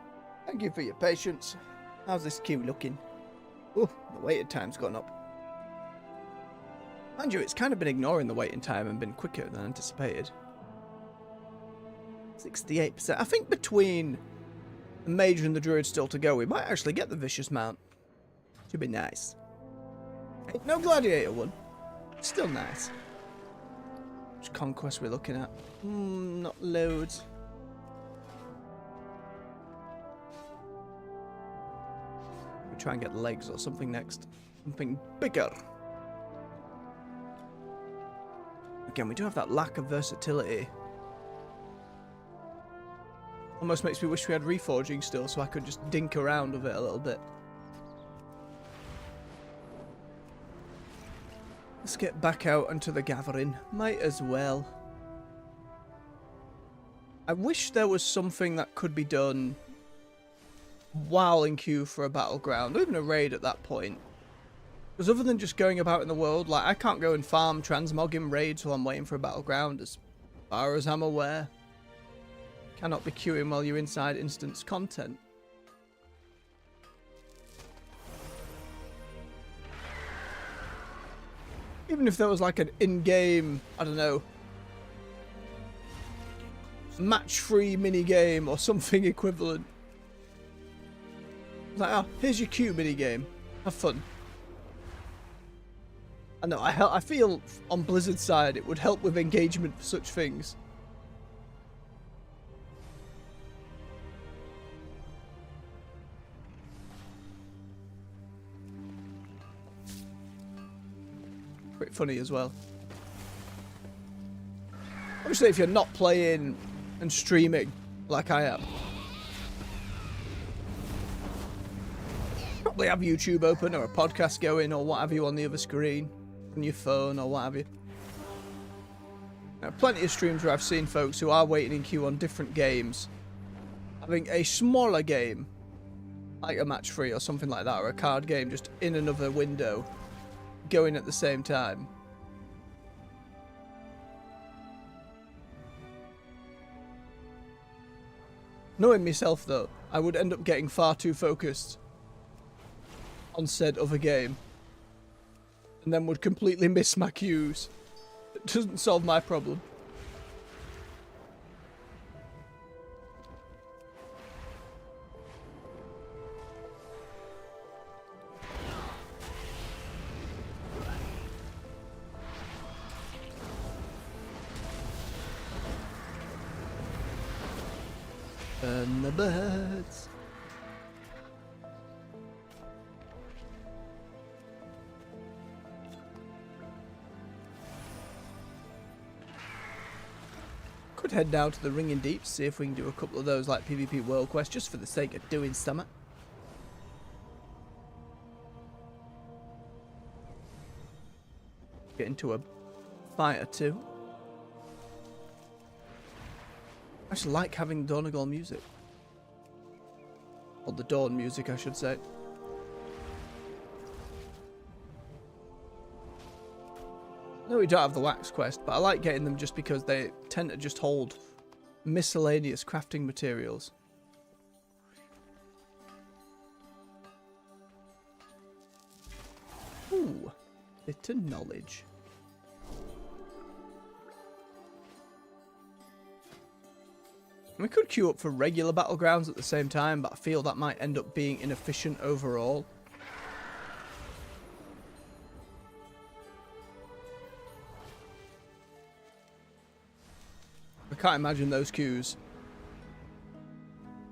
Thank you for your patience. How's this queue looking? Oh, the waiting time's gone up. Mind you, it's kind of been ignoring the waiting time and been quicker than anticipated. 68%. I think between the Mage and the Druid still to go, we might actually get the Vicious Mount. Should be nice. Ain't no Gladiator one. Still nice. Which conquest we're looking at? Not loads. We try and get legs or something next. Something bigger. Again, we do have that lack of versatility. Almost makes me wish we had reforging still so I could just dink around with it a little bit. Let's get back out into the gathering. Might as well. I wish there was something that could be done while in queue for a battleground, or even a raid at that point. Because other than just going about in the world, like, I can't go and farm transmogging raids while I'm waiting for a battleground, as far as I'm aware. Cannot be queuing while you're inside instance content. Even if there was like an in-game, I don't know, match-free mini-game or something equivalent. Like, oh, here's your queue mini-game. Have fun. I know, I feel on Blizzard's side it would help with engagement for such things. Pretty funny as well. Obviously, if you're not playing and streaming like I am, probably have YouTube open or a podcast going or what have you on the other screen, on your phone or what have you. Now, plenty of streams where I've seen folks who are waiting in queue on different games, having a smaller game, like a match free or something like that, or a card game just in another window, going at the same time. Knowing myself though, I would end up getting far too focused on said other game and then would completely miss my cues. It doesn't solve my problem. And the birds. Could head down to the Ringing Deep, see if we can do a couple of those like PvP World Quest just for the sake of doing something. Get into a fight or two. I just like having Donegal music. Or the Dawn music, I should say. No, we don't have the Wax Quest, but I like getting them just because they tend to just hold miscellaneous crafting materials. Ooh, bit of knowledge. We could queue up for regular battlegrounds at the same time, but I feel that might end up being inefficient overall. I can't imagine those queues.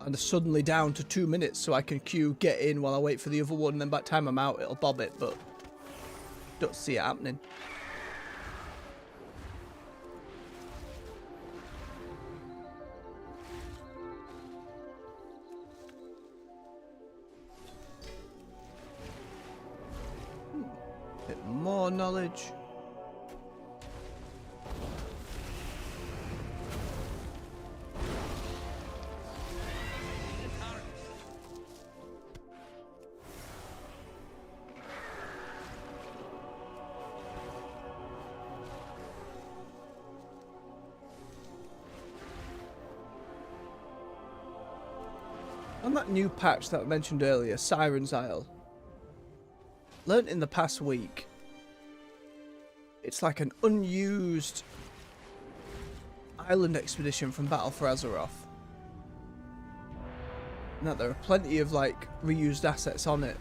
And they're suddenly down to 2 minutes so I can queue, get in while I wait for the other one, and then by the time I'm out it'll bob it, but don't see it happening. Bit more knowledge. On that new patch that I mentioned earlier, Siren's Isle, learnt in the past week, it's like an unused island expedition from Battle for Azeroth. And that there are plenty of like reused assets on it.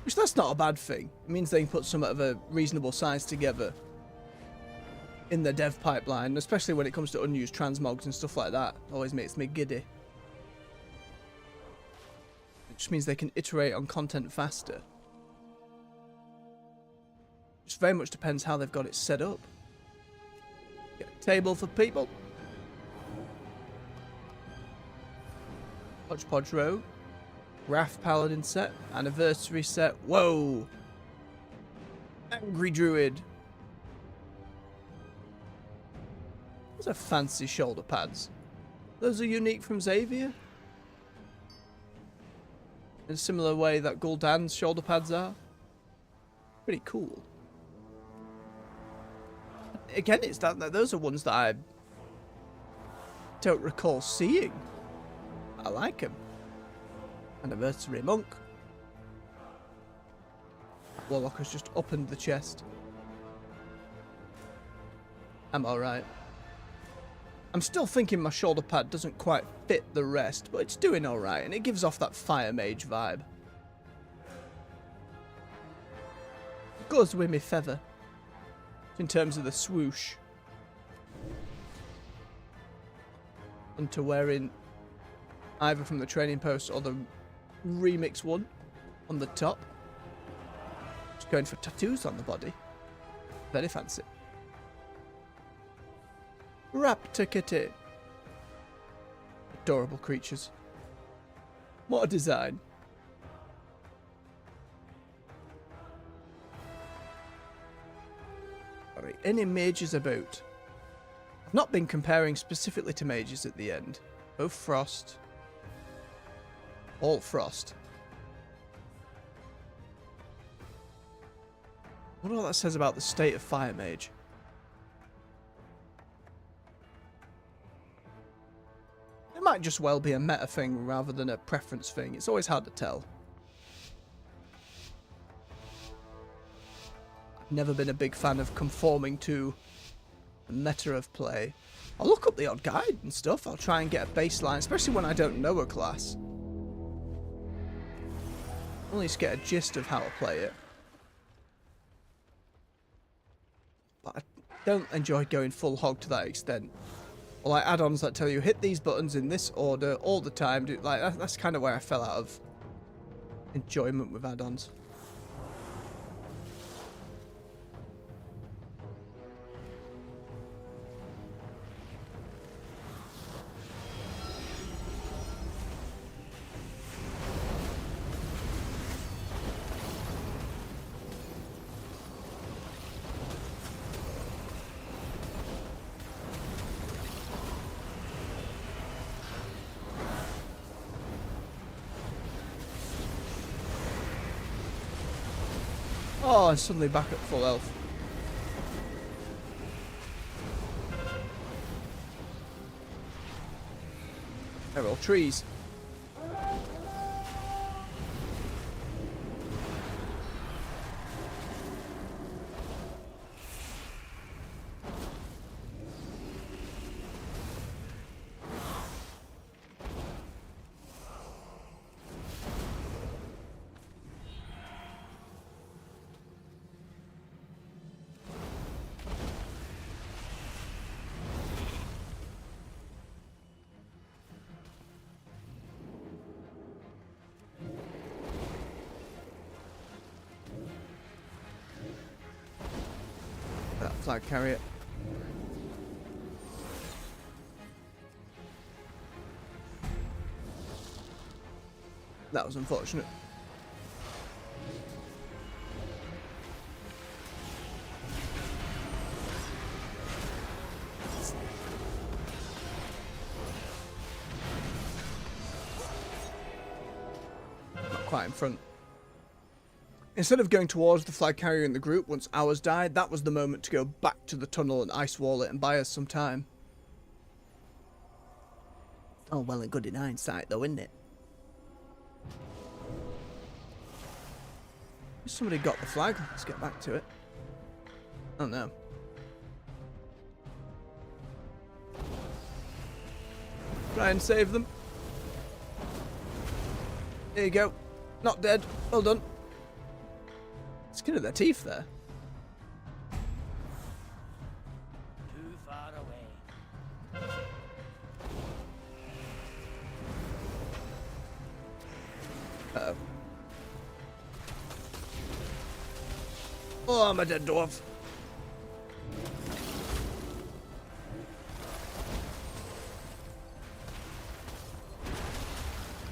Which that's not a bad thing. It means they can put some of a reasonable size together in the dev pipeline, especially when it comes to unused transmogs and stuff like that. Always makes me giddy. It just means they can iterate on content faster. Just very much depends how they've got it set up. Get a table for people. Hodgepodge row. Wrath Paladin set. Anniversary set. Whoa! Angry Druid. Those are fancy shoulder pads. Those are unique from Xavier? In a similar way that Gul'dan's shoulder pads are. Pretty cool. Again, it's that those are ones that I don't recall seeing. I like them. Anniversary Monk. Warlock has just opened the chest. I'm alright. I'm still thinking my shoulder pad doesn't quite fit the rest, but it's doing alright, and it gives off that Fire Mage vibe. Goes with me feather. In terms of the swoosh. Into wearing either from the training post or the remix one on the top. Just going for tattoos on the body. Very fancy. Raptor Kitty. Adorable creatures. What a design. Alright, any mages about? I've not been comparing specifically to mages at the end. Both frost. All frost. I wonder what that says about the state of Fire Mage. It might just well be a meta thing rather than a preference thing. It's always hard to tell. I've never been a big fan of conforming to the meta of play. I'll look up the odd guide and stuff. I'll try and get a baseline, especially when I don't know a class. I'll at least get a gist of how to play it. But I don't enjoy going full hog to that extent. Or like add-ons that tell you hit these buttons in this order all the time. That's kind of where I fell out of enjoyment with add-ons. Oh, I'm suddenly back at full health. They're all trees. That flag carrier. That was unfortunate. Not quite in front. Instead of going towards the flag carrier in the group once ours died, that was the moment to go back to the tunnel and ice wall it and buy us some time. Oh, well and good in hindsight though, isn't it? Somebody got the flag. Let's get back to it. Oh no. Try and save them. There you go. Not dead. Well done. Skin of their teeth there. Too far away. Uh-oh. Oh, I'm a dead dwarf.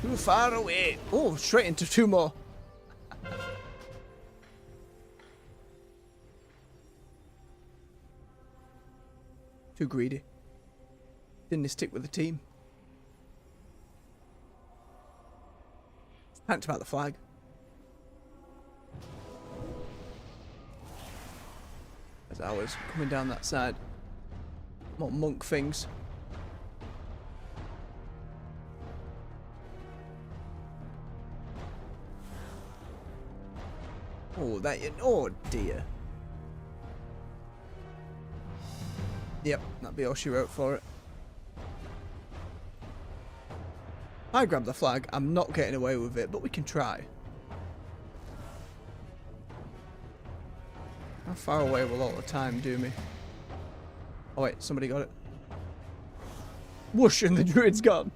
Too far away. Oh, straight into two more. Too greedy. Didn't he stick with the team? Panicked about the flag. As I was coming down that side. More monk things. Oh, oh dear. Yep, that'd be all she wrote for it. I grabbed the flag. I'm not getting away with it, but we can try. How far away will all the time do me? Oh wait, somebody got it. Whoosh, and the druid's gone.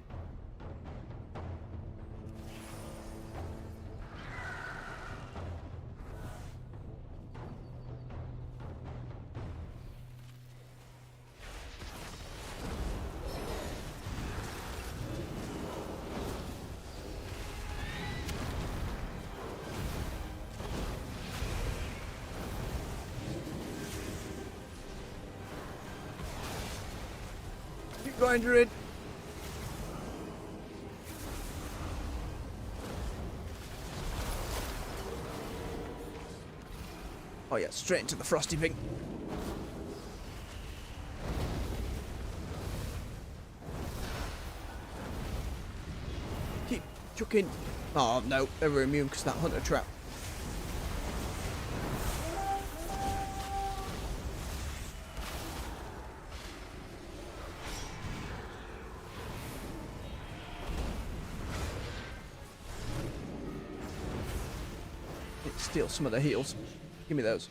Keep going, druid. Oh yeah, straight into the frosty pink. Keep chucking. Oh no, they were immune because that hunter trap. Steal some of the heals. Give me those.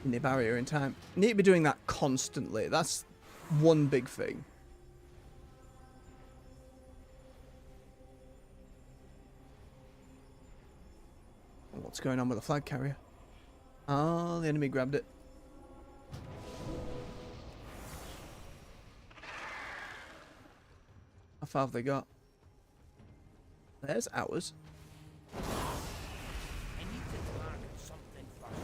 In the barrier in time. Need to be doing that constantly. That's one big thing. What's going on with the flag carrier? Oh, the enemy grabbed it. How far have they got? There's ours. I need to target something first.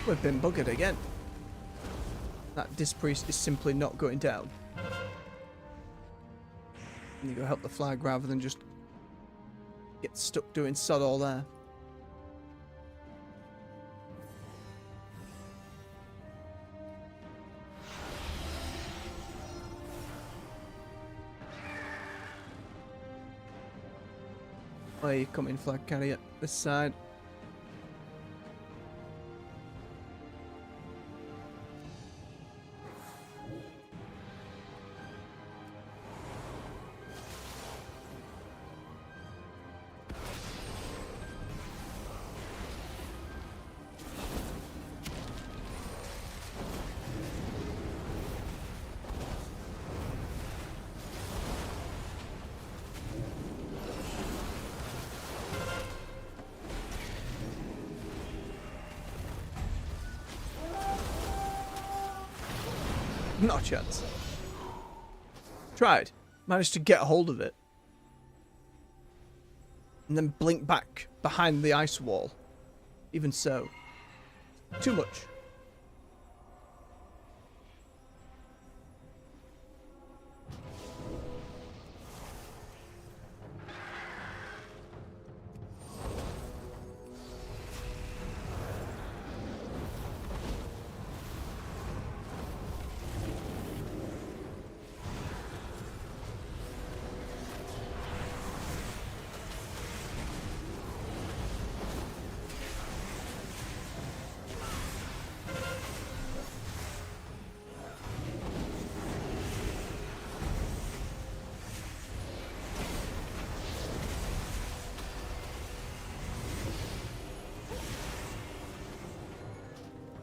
We've been buggered again. That Disc Priest is simply not going down. And you go help the flag rather than just get stuck doing sod all there. Where you coming, flag carrier? This side. Not a chance. Tried. Managed to get a hold of it. And then blink back behind the ice wall. Even so. Too much.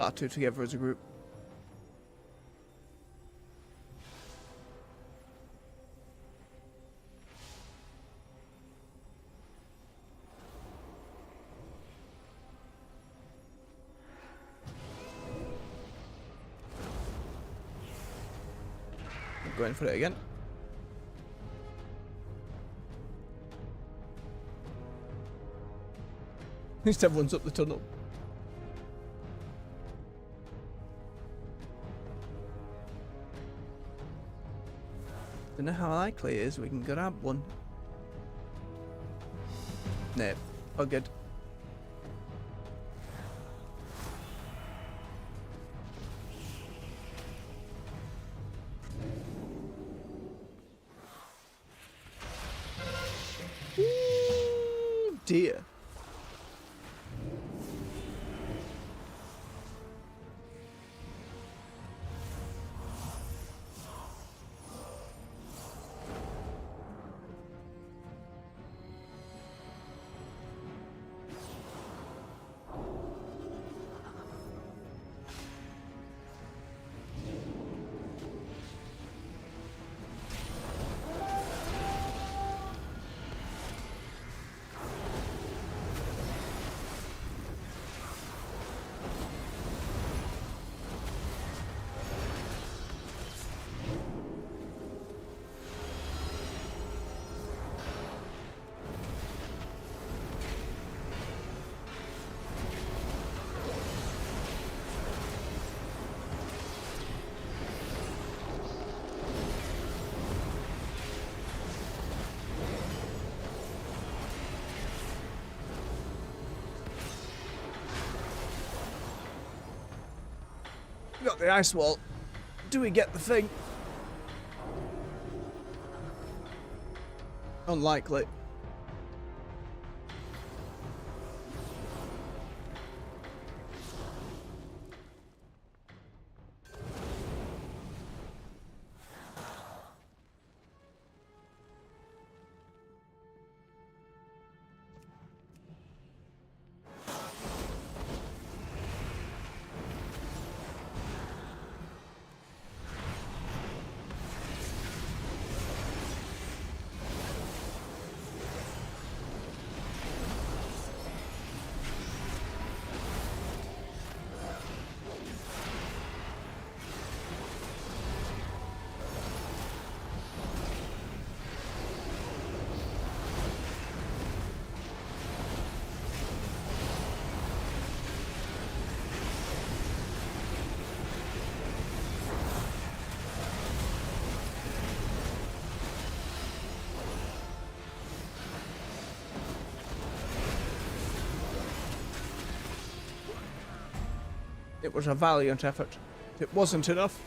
Our two together as a group. I'm going for it again. At least everyone's up the tunnel. Don't know how likely it is we can grab one. Nah, all good. Ooh, dear. We got the ice wall. Do we get the thing? Unlikely. It was a valiant effort. It wasn't enough.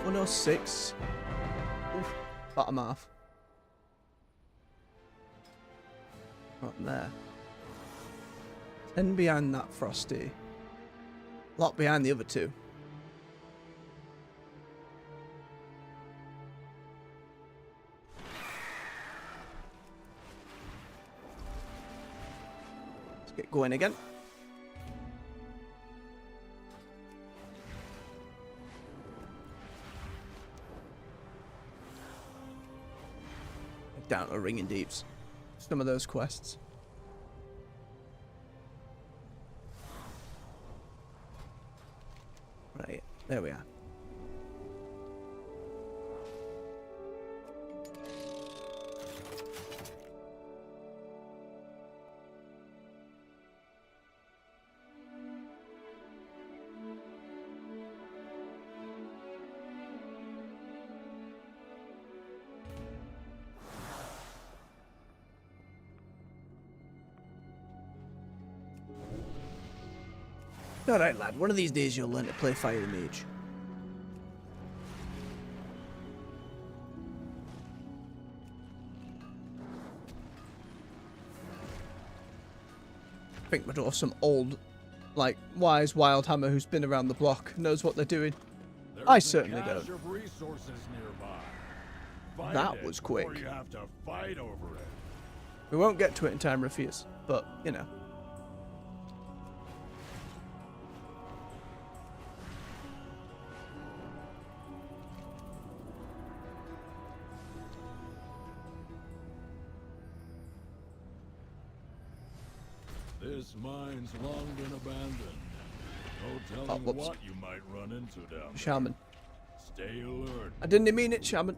$106. Oof, bottom half. Right there. 10 behind that Frosty. A lot behind the other two. Let's get going again. Down to the Ringing Deeps. Some of those quests. There we are. Alright, lad. One of these days you'll learn to play Fire the Mage. I think we're all some old, like, wise Wildhammer who's been around the block, knows what they're doing. There's I a certainly cache don't. of resources nearby. Find That it was before quick. You have to fight over it. We won't get to it in time, Rufus, but, you know. This mine's long been abandoned. No telling whoops. what you might run into down there. Shaman. Stay alert. I didn't mean it, Shaman.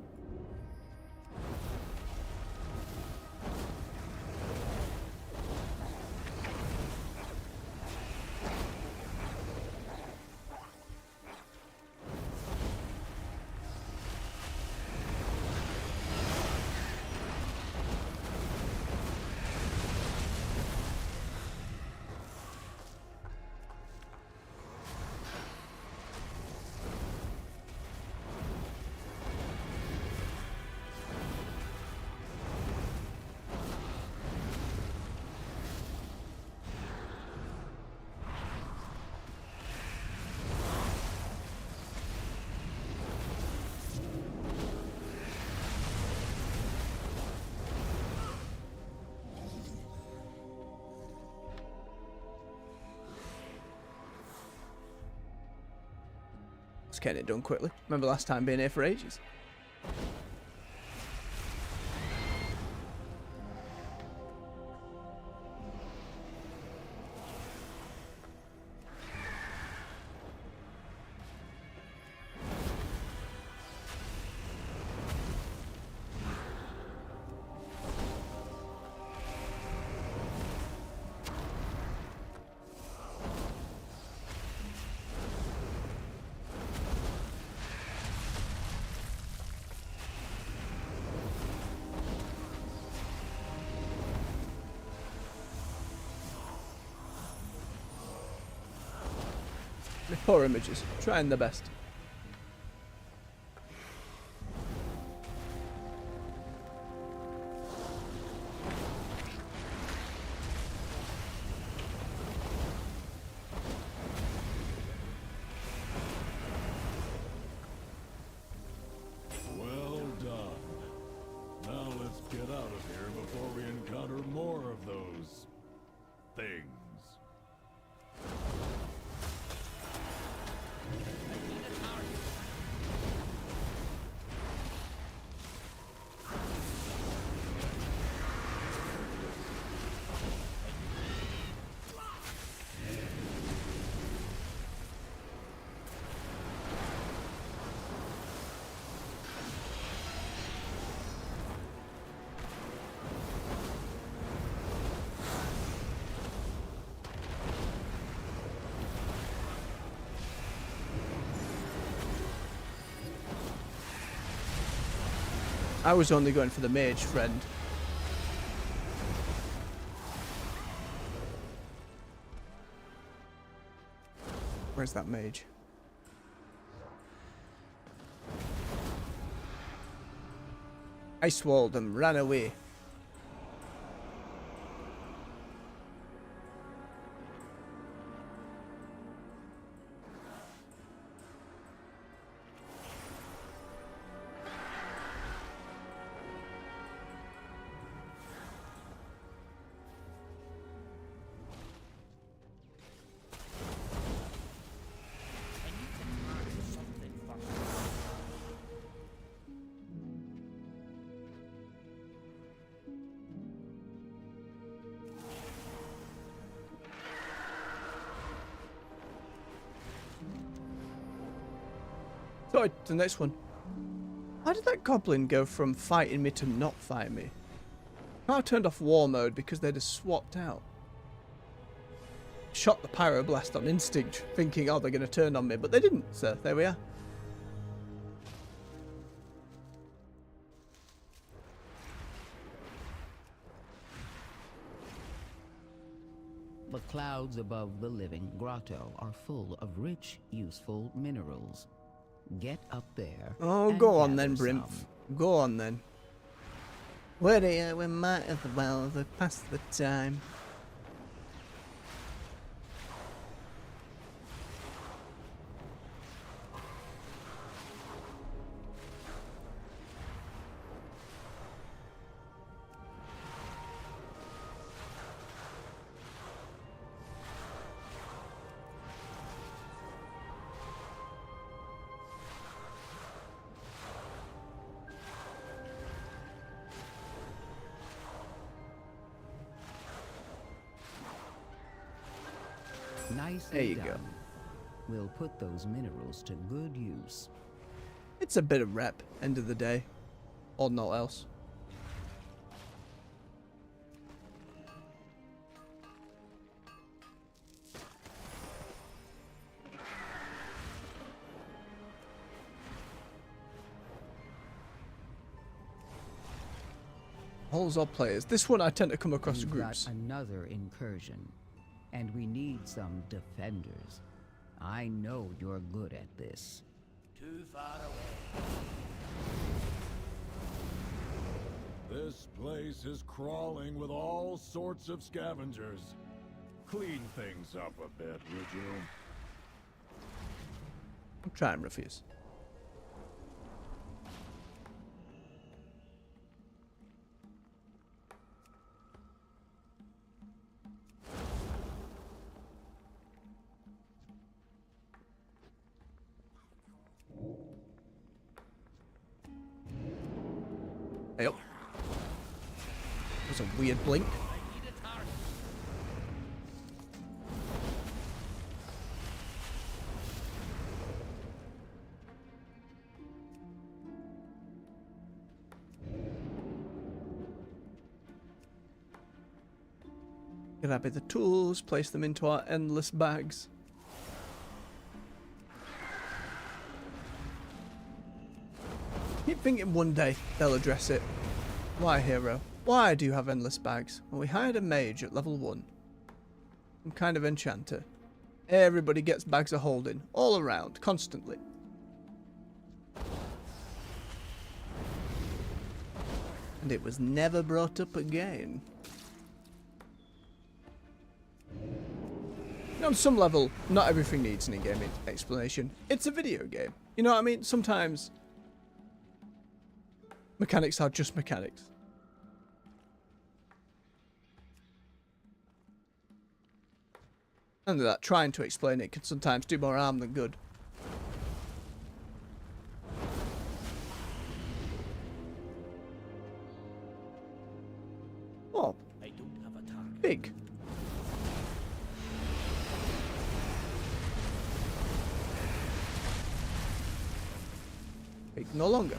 Let's get it done quickly. Remember last time being here for ages. Poor images, trying their best. Well done. Now let's get out of here before we encounter more of those things. I was only going for the mage, friend. Where's that mage? Ice walled them, ran away. I need to mark something first. Sorry, the next one. Why did that goblin go from fighting me to not fighting me? I turned off war mode because they just swapped out. Shot the pyroblast on instinct, thinking, oh, they're going to turn on me, but they didn't, so there we are. The clouds above the living grotto are full of rich, useful minerals. Get up there. Oh, and go on gather then, Brimp. some. Go on then. We're here, we might as well have passed the time. Nicely There you done. go. We'll put those minerals to good use. It's a bit of rep, end of the day. Or not else. Holes or players. This one I tend to come across We've groups. got another incursion, and we need some defenders. I know you're good at this. Too far away. This place is crawling with all sorts of scavengers. Clean things up a bit, would you? I'm trying, Ruffius. Hey up. There's a weird blink. Grab the tools, place them into our endless bags. Keep thinking one day they'll address it. Why, hero? Why do you have endless bags? Well, we hired a mage at level 1. Some kind of enchanter. Everybody gets bags of holding, all around, constantly. And it was never brought up again. On some level, not everything needs an in-game explanation. It's a video game. You know what I mean? Sometimes mechanics are just mechanics. And that trying to explain it can sometimes do more harm than good. Oh, I don't have a target. big. Big no longer.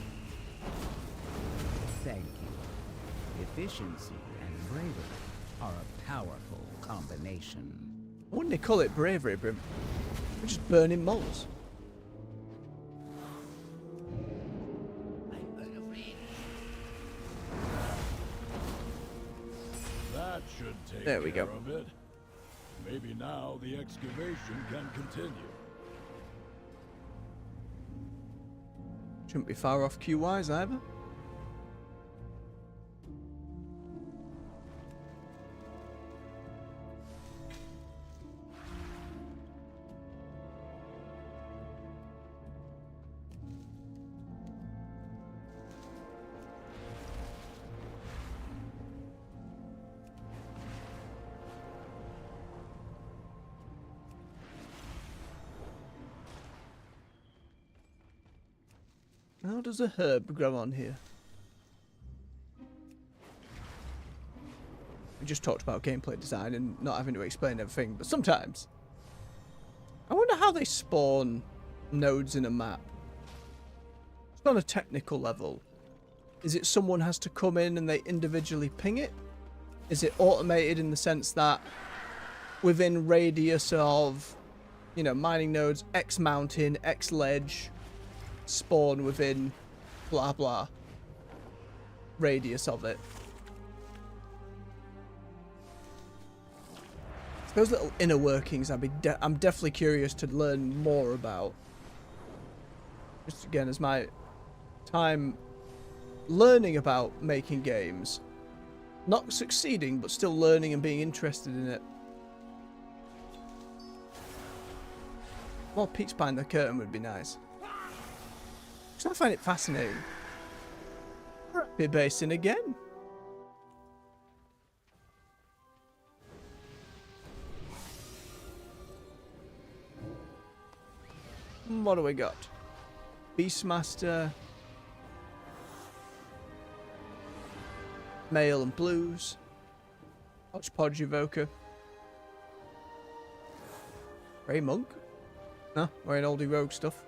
Thank you. Efficiency and bravery are a powerful combination. Wouldn't they call it bravery, Brim? We're just burning moles. I'm out of range. That should take There we care go. of it. Maybe now the excavation can continue. Shouldn't be far off Q-wise either. How does a herb grow on here? We just talked about gameplay design and not having to explain everything, but sometimes I wonder how they spawn nodes in a map. on a technical level, is it someone has to come in and they individually ping it? Is it automated in the sense that within radius of, you know, mining nodes, X mountain, X ledge, spawn within blah blah radius of it? Those little inner workings I'm definitely curious to learn more about. Just again, as my time learning about making games. Not succeeding, but still learning and being interested in it. More peeks behind the curtain would be nice. Because I find it fascinating. Rapid Basin again. What do we got? Beastmaster. Male and Blues. Hodgepodge Evoker. Grey Monk? No, wearing oldie rogue stuff.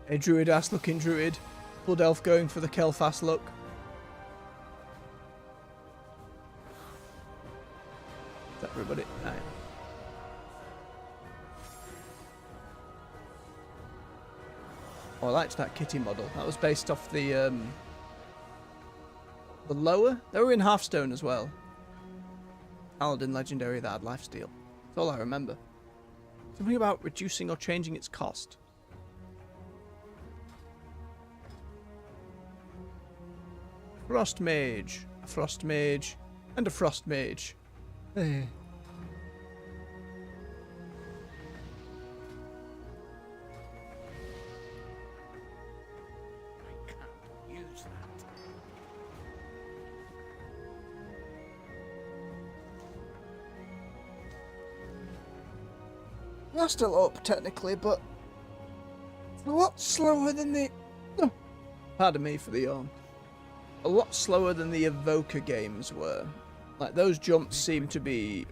A druid ass looking druid. Blood elf going for the Kelfast look. Is that everybody? Right. Oh, I liked that kitty model. That was based off the lower. They were in Hearthstone as well. Paladin Legendary that had lifesteal. That's all I remember. Something about reducing or changing its cost. Frost Mage, a Frost Mage, and a Frost Mage. Eh. Use that. They're still up technically, but it's a lot slower than the. Oh, pardon me for the yawn. A lot slower than the Evoker games were. Like, those jumps seem to be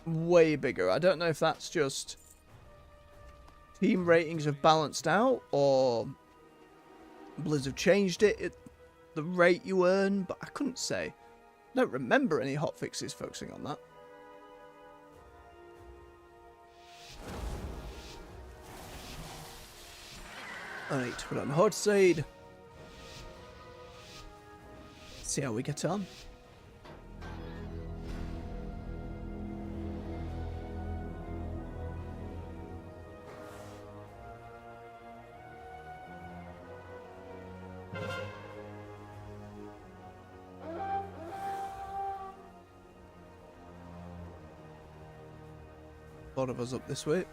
way bigger. I don't know if that's just team ratings have balanced out, or Blizz have changed it, the rate you earn, but I couldn't say. I don't remember any hotfixes focusing on that. Alright, we're on the hard side. See how we get on. A lot of us up this way.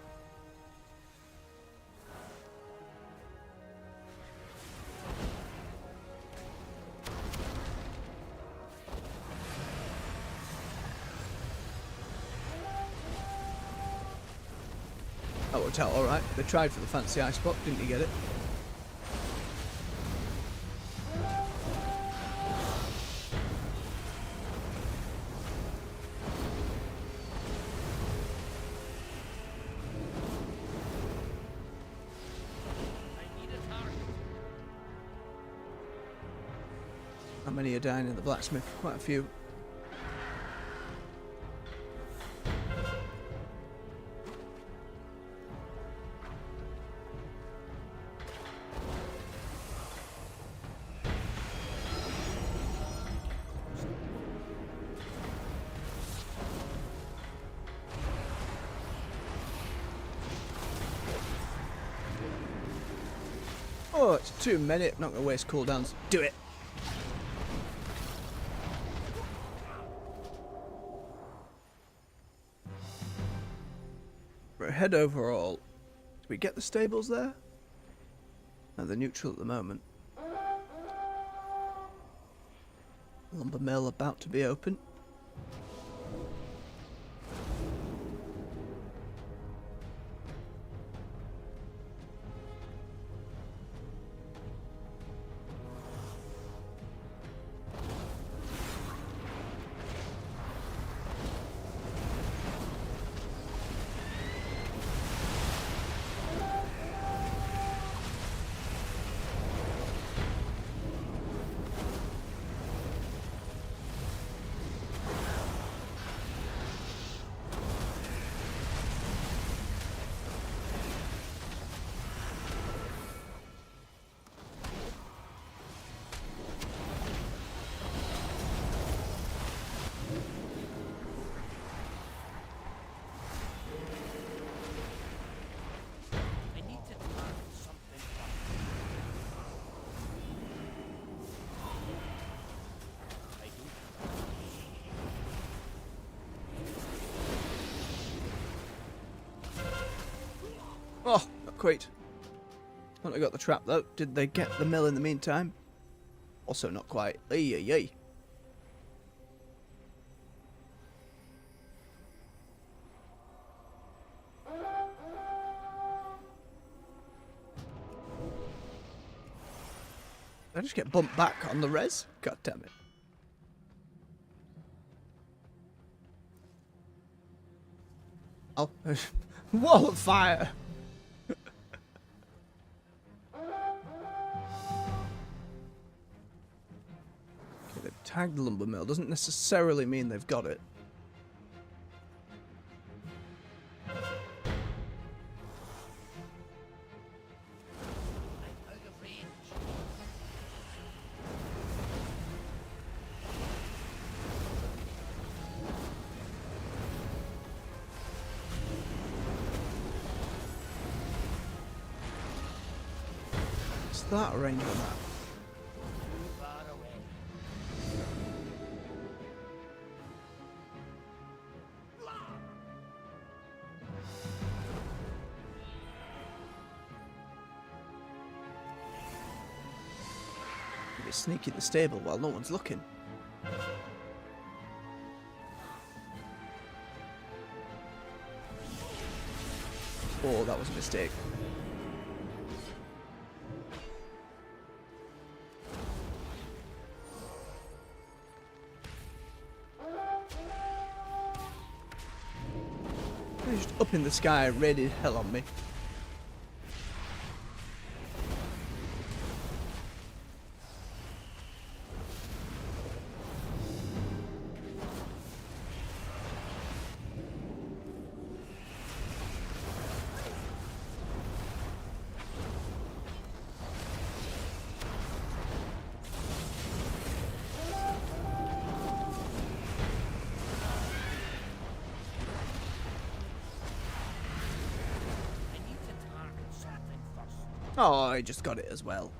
That worked out alright. They tried for the fancy ice block, didn't you get it? How many are dying in the blacksmith? Quite a few. Oh, it's 2 minutes. Not gonna waste cooldowns. Do it. We're ahead overall. Do we get the stables there? No, they're neutral at the moment. Lumber mill about to be open. Oh, not quite. Thought I got the trap though. Did they get the mill in the meantime? Also not quite. Ay, ay, ay. Did I just get bumped back on the res? God damn it. Oh, wall of fire! Okay, they've tagged the lumber mill. Doesn't necessarily mean they've got it. Out of range. What's that range on that? Too far away. Maybe sneak in the stable while no one's looking. Oh, that was a mistake. They're just up in the sky, raided hell on me. I need to target something first. Oh, I just got it as well.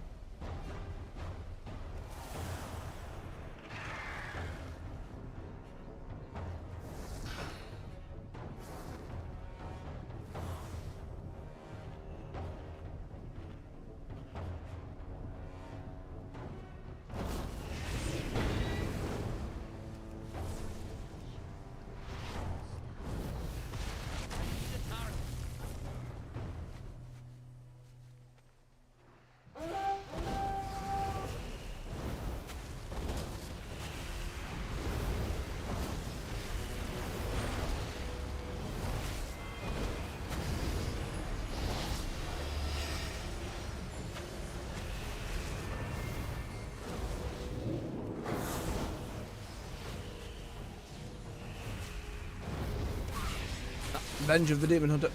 Revenge of the Demon Hunter.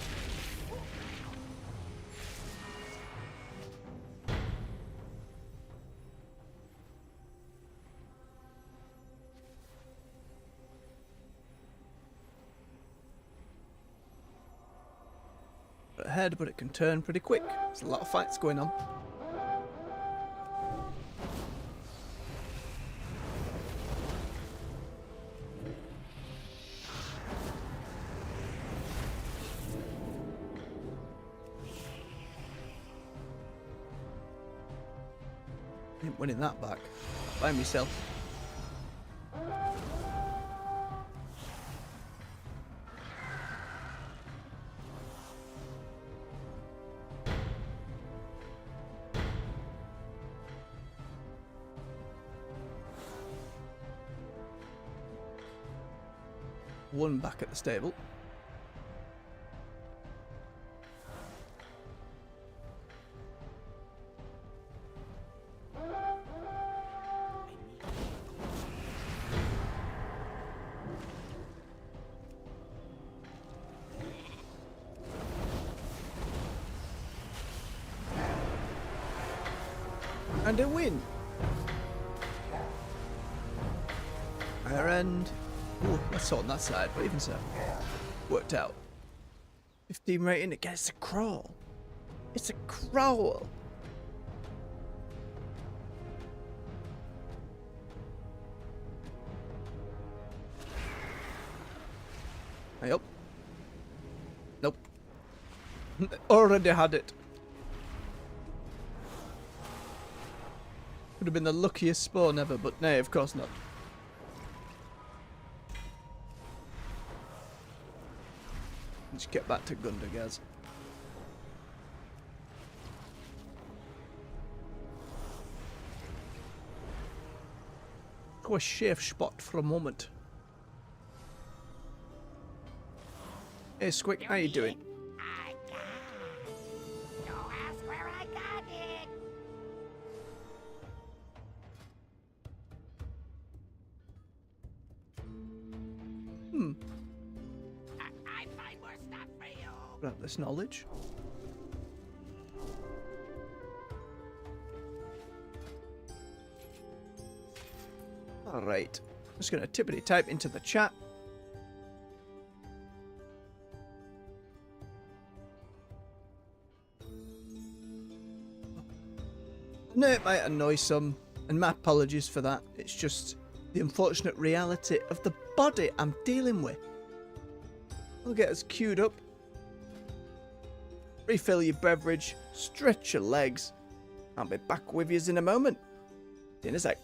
Ahead, but it can turn pretty quick. There's a lot of fights going on. Ain't winning that back by myself. One back at the stable. And a win. Higher end. Ooh, that's on that side, but even so. Worked out. 15 rating. Again, it's a crawl. It's a crawl. Hey up. Nope. Already had it. Would have been the luckiest spawn ever, but nay, of course not. Let's get back to Gundergaz. Go a safe spot for a moment. Hey Squick, how you doing? I got it. Don't ask where I got it. I find more stuff for you. Grab this knowledge. Alright. I'm just going to tippity type into the chat. I know it might annoy some, and my apologies for that. It's just the unfortunate reality of the body I'm dealing with. I'll get us queued up. Refill your beverage, stretch your legs. I'll be back with yous in a moment. See you in a sec.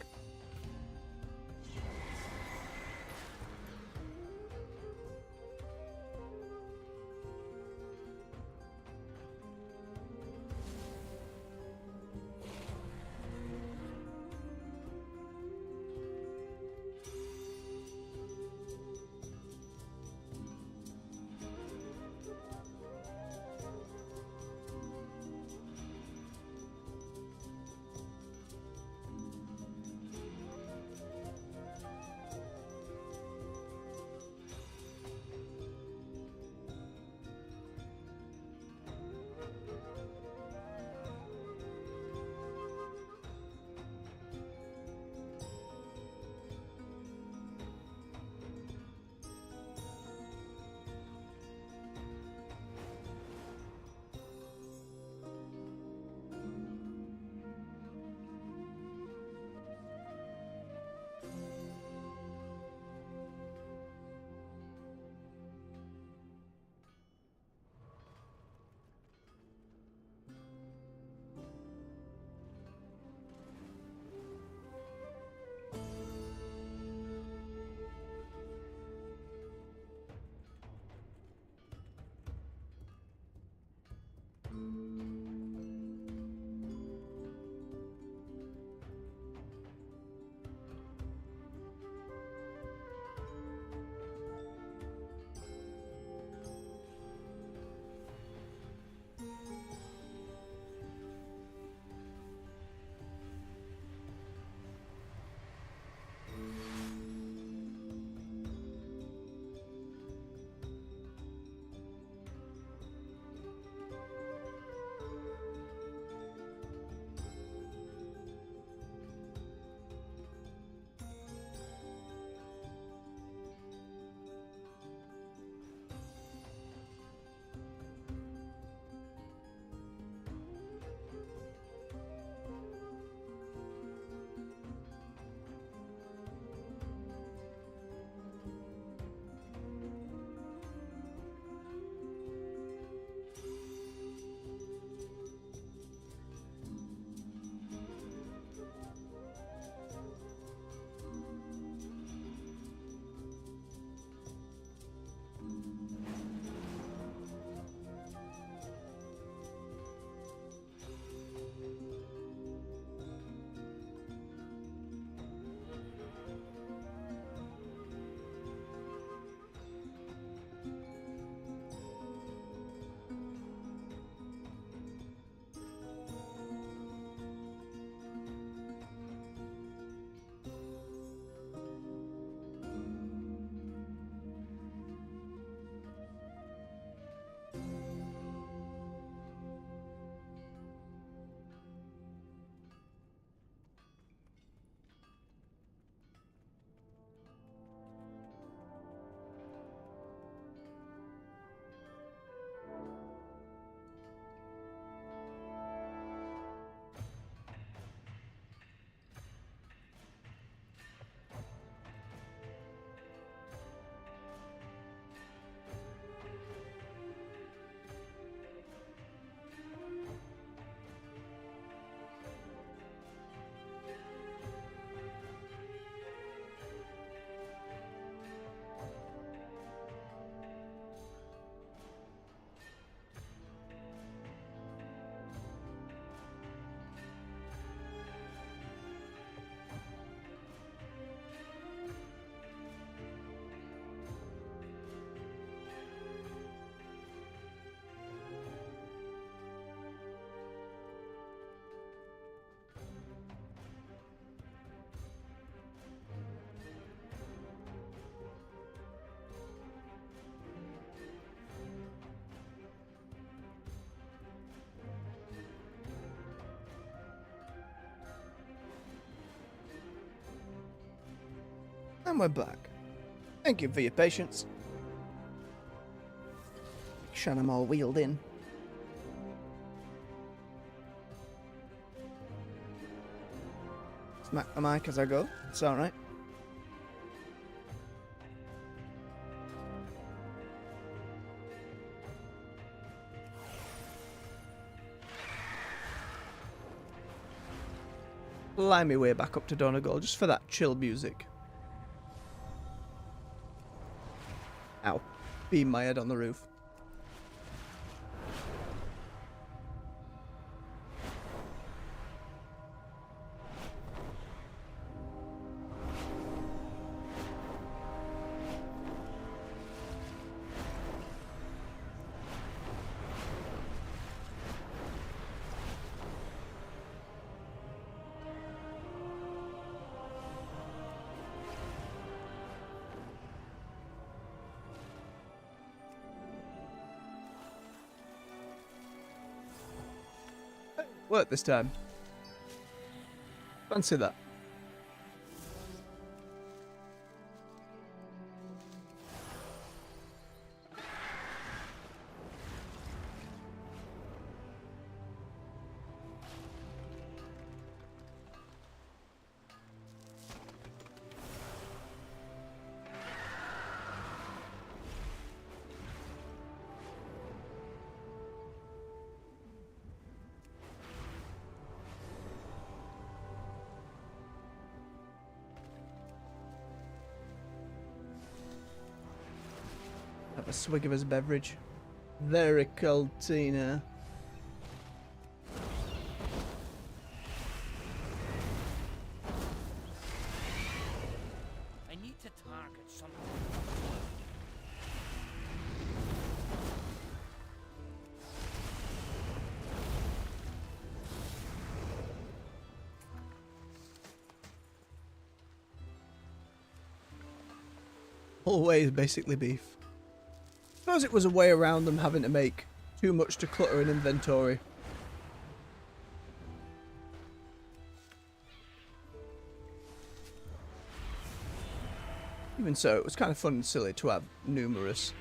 And we're back. Thank you for your patience. Make sure I'm all wheeled in. Smack the mic as I go. It's alright. Line me way back up to Donegal just for that chill music. Ow. Beam my head on the roof. Work this time. Fancy that. Have a swig of his beverage. Very cold tea now. I need to target something. Always basically beef. Suppose it was a way around them having to make too much to clutter an inventory. Even so, it was kind of fun and silly to have numerous.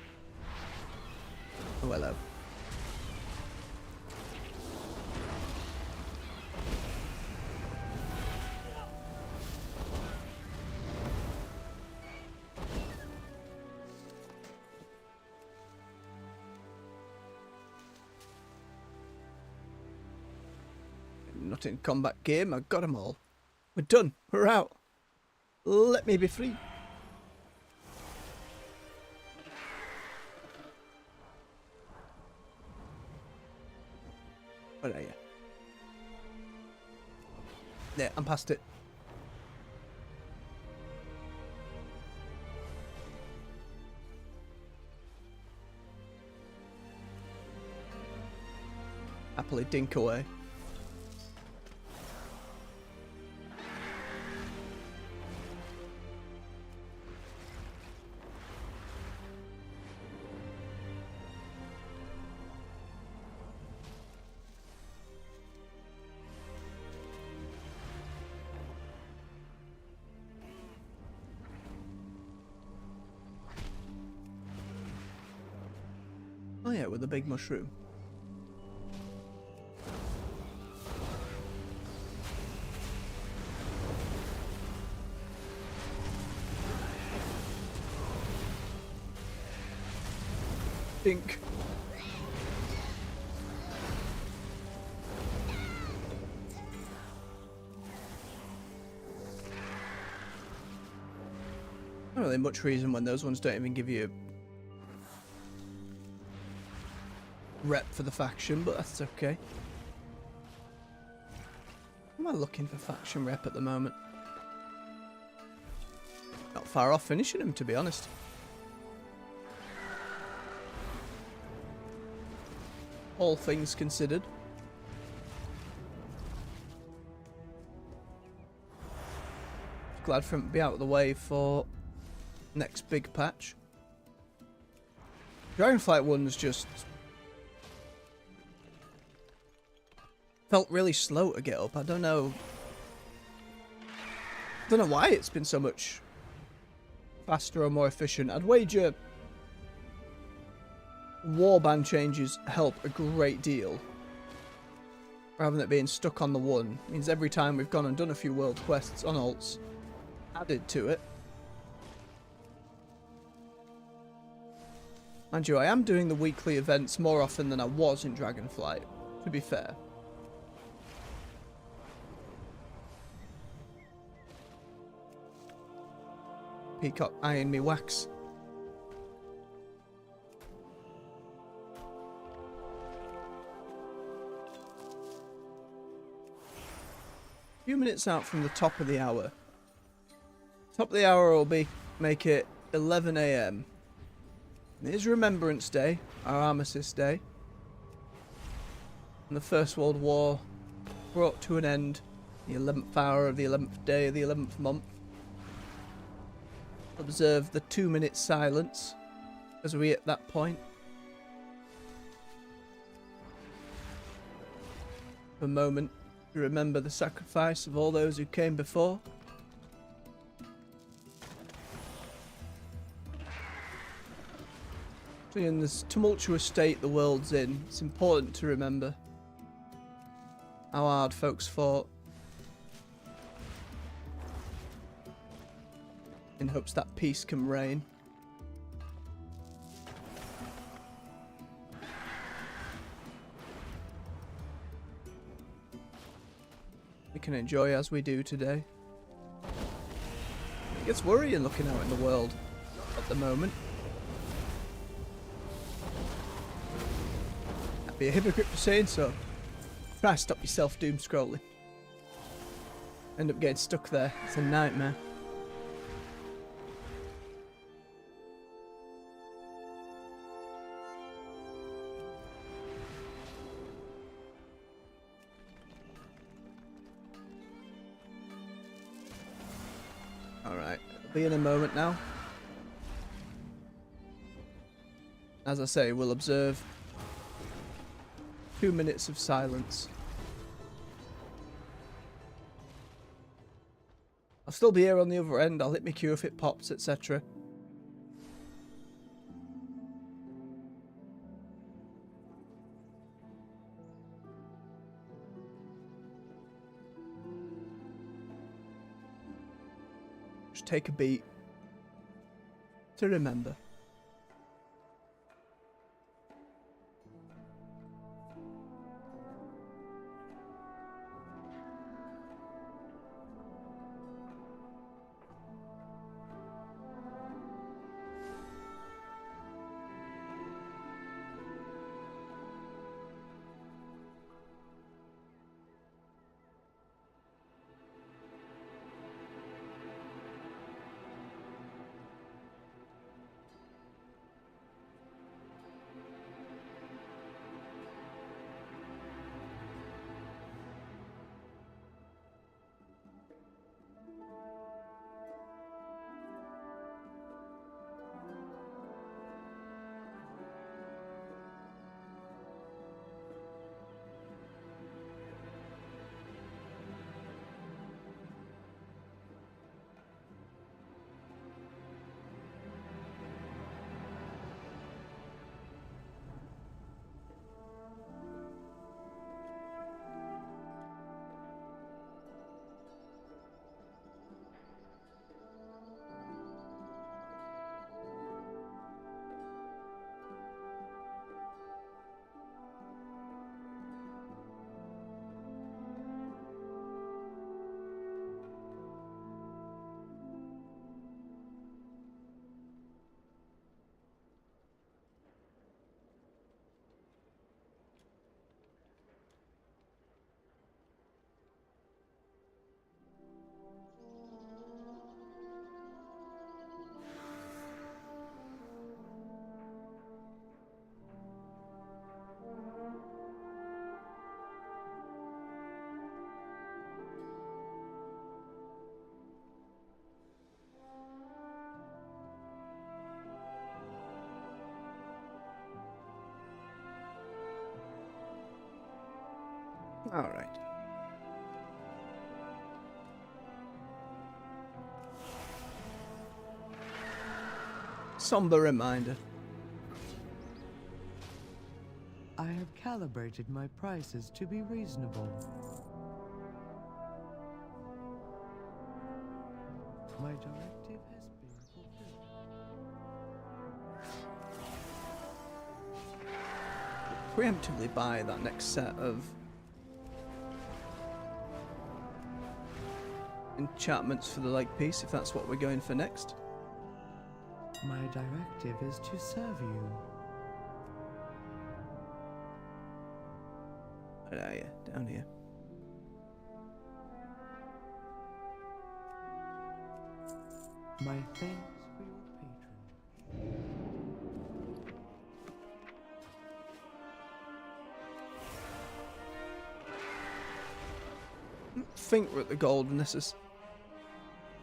Oh, hello. Not in combat game, I got them all. We're done, we're out. Let me be free. Where are you? Yeah, I'm past it. Happily dink away. Oh yeah, with the big mushroom. Dink. Not really much reason when those ones don't even give you rep for the faction, but that's okay. Am I looking for faction rep at the moment? Not far off finishing him, to be honest. All things considered. Glad for him to be out of the way for next big patch. Dragonflight one's just felt really slow to get up. I don't know why it's been so much faster or more efficient. I'd wager warband changes help a great deal. Rather than it being stuck on the one. It means every time we've gone and done a few world quests on alts, added to it. Mind you, I am doing the weekly events more often than I was in Dragonflight, to be fair. Peacock eyeing me wax. A few minutes out from the top of the hour. Top of the hour will make it 11 AM. It is Remembrance Day, our Armistice Day. And the First World War brought to an end the 11th hour of the 11th day of the 11th month. Observe the 2-minute silence as we hit that point. For a moment to remember the sacrifice of all those who came before. In this tumultuous state the world's in, it's important to remember how hard folks fought in hopes that peace can reign. We can enjoy as we do today. It gets worrying looking out in the world at the moment. Be a hypocrite for saying so. Try to stop yourself doom scrolling. End up getting stuck there. It's a nightmare. Alright, I'll be in a moment now. As I say, we'll observe 2 minutes of silence. I'll still be here on the other end. I'll hit my queue if it pops, etc. Just take a beat to remember. All right. somber reminder. I have calibrated my prices to be reasonable. My directive has been fulfilled. Preemptively buy that next set of enchantments for the lake piece if that's what we're going for next. My directive is to serve you. Where are you? Down here. My thanks for your patronage. I don't think we're at the gold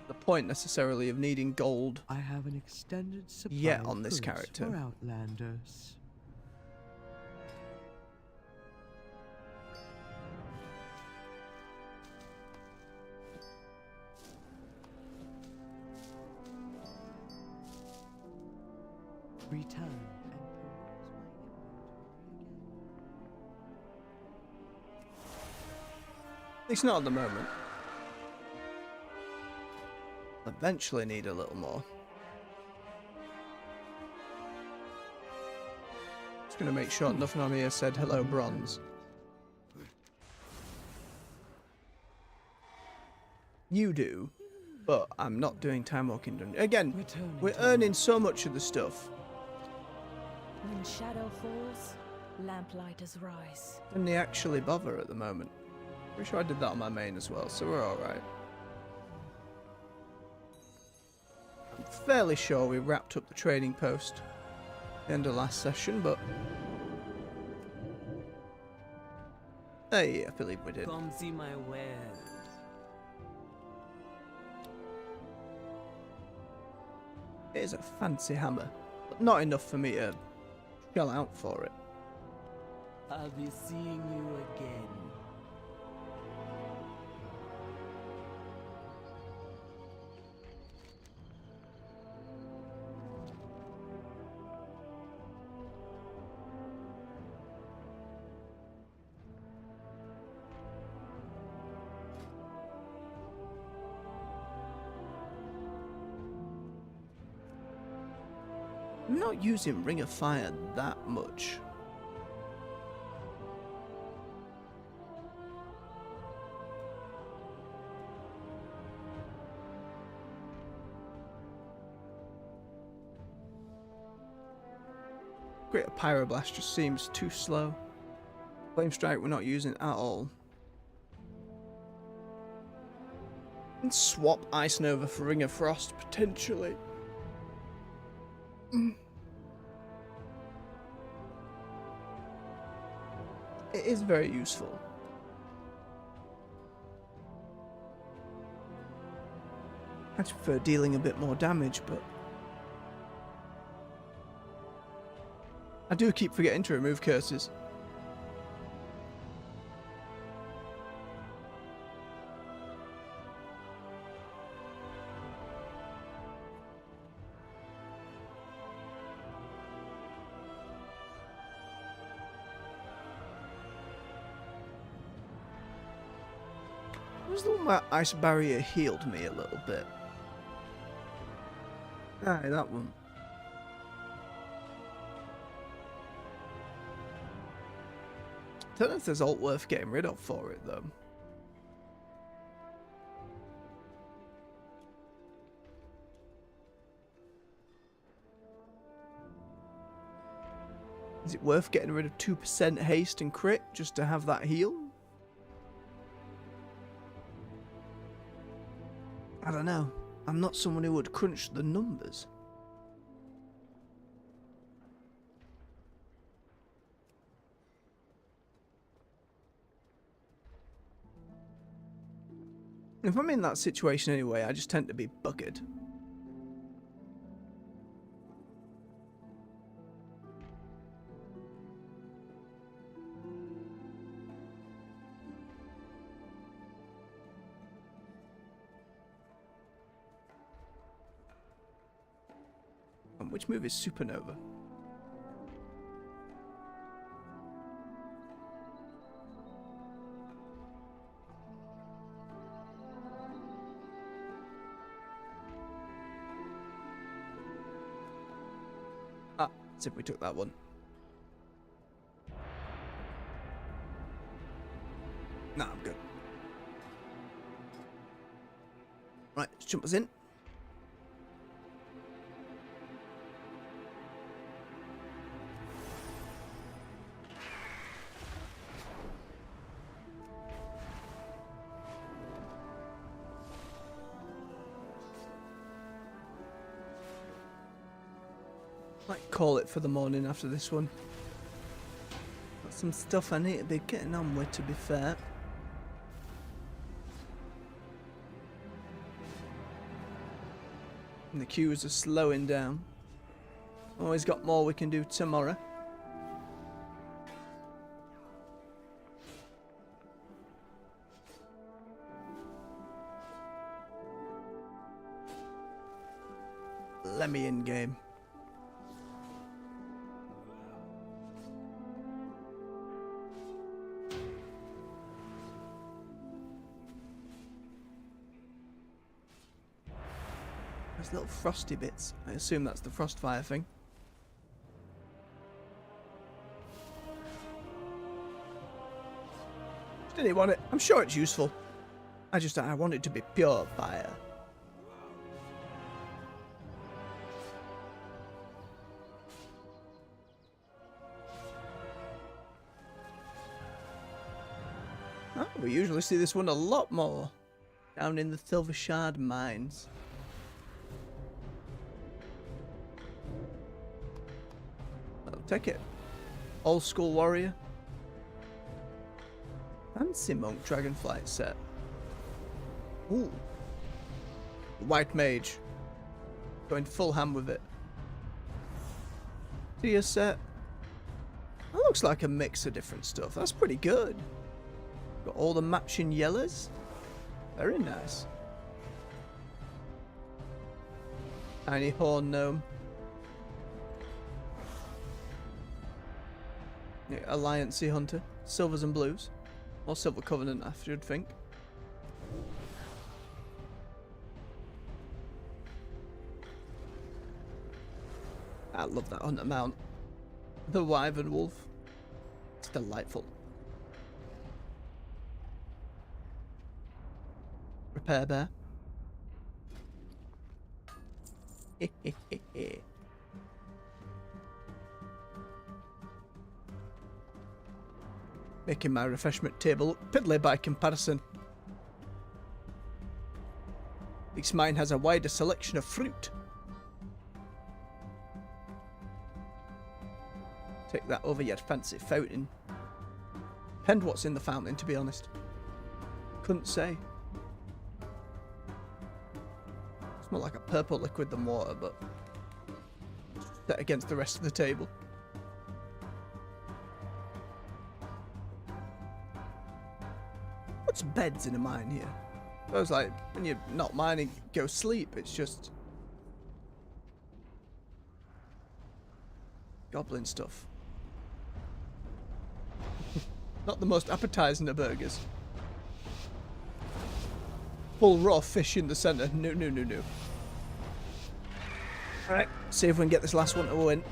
the point necessarily of needing gold I have an extended supply yet of on this goods character. for outlanders. Return and peruse my inventory again. At least not at the moment. Eventually need a little more. Just gonna make sure nothing on here said hello bronze. You do, but I'm not doing time walking done. Again, Returning we're to earning work. so much of the stuff. When shadow falls, lamplighters rise. And they actually bother at the moment. Pretty sure I did that on my main as well, so we're alright. I'm fairly sure we wrapped up the trading post at the end of last session, but... Hey, I believe we did. Come see my wares. It is a fancy hammer, but not enough for me to shell out for it. I'll be seeing you again. I'm not using Ring of Fire that much. Greater Pyroblast just seems too slow. Flame Strike we're not using at all. And swap Ice Nova for Ring of Frost potentially. It is very useful. I just prefer dealing a bit more damage, but I do keep forgetting to remove curses. Was the one where Ice Barrier healed me a little bit? Aye, that one. Don't know if there's ult worth getting rid of for it though. Is it worth getting rid of 2% haste and crit just to have that heal? I don't know. I'm not someone who would crunch the numbers. If I'm in that situation anyway, I just tend to be buggered. Which move is Supernova? Ah, as if we took that one. Nah, I'm good. Right, let's jump us in. Might call it for the morning after this one. Got some stuff I need to be getting on with, to be fair. And the queues are slowing down. Always got more we can do tomorrow. Let me in game. There's little frosty bits. I assume that's the frost fire thing. Didn't want it. I'm sure it's useful. I want it to be pure fire. Oh, we usually see this one a lot more down in the Silver Shard mines. I'll take it. Old school warrior. Fancy monk dragonflight set. Ooh. White mage. Going full ham with it. Tier set. That looks like a mix of different stuff. That's pretty good. Got all the matching yellows. Very nice. Tiny horn gnome. Yeah, Alliance hunter. Silvers and blues. Or Silver Covenant, I should think. I love that hunter mount. The Wyvern Wolf. It's delightful. Repair bear. Making my refreshment table look piddly by comparison. At least mine has a wider selection of fruit. Take that over your fancy fountain. Depend what's in the fountain, to be honest. Couldn't say. It's more like a purple liquid than water, but set against the rest of the table. What's beds in a mine here? I was like, when you're not mining, go sleep. It's just goblin stuff. Not the most appetizing of burgers. Full raw fish in the center. No, no, no, no. Alright, see if we can get this last one to win.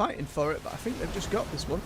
fighting for it, but I think they've just got this one.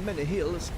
Many healers.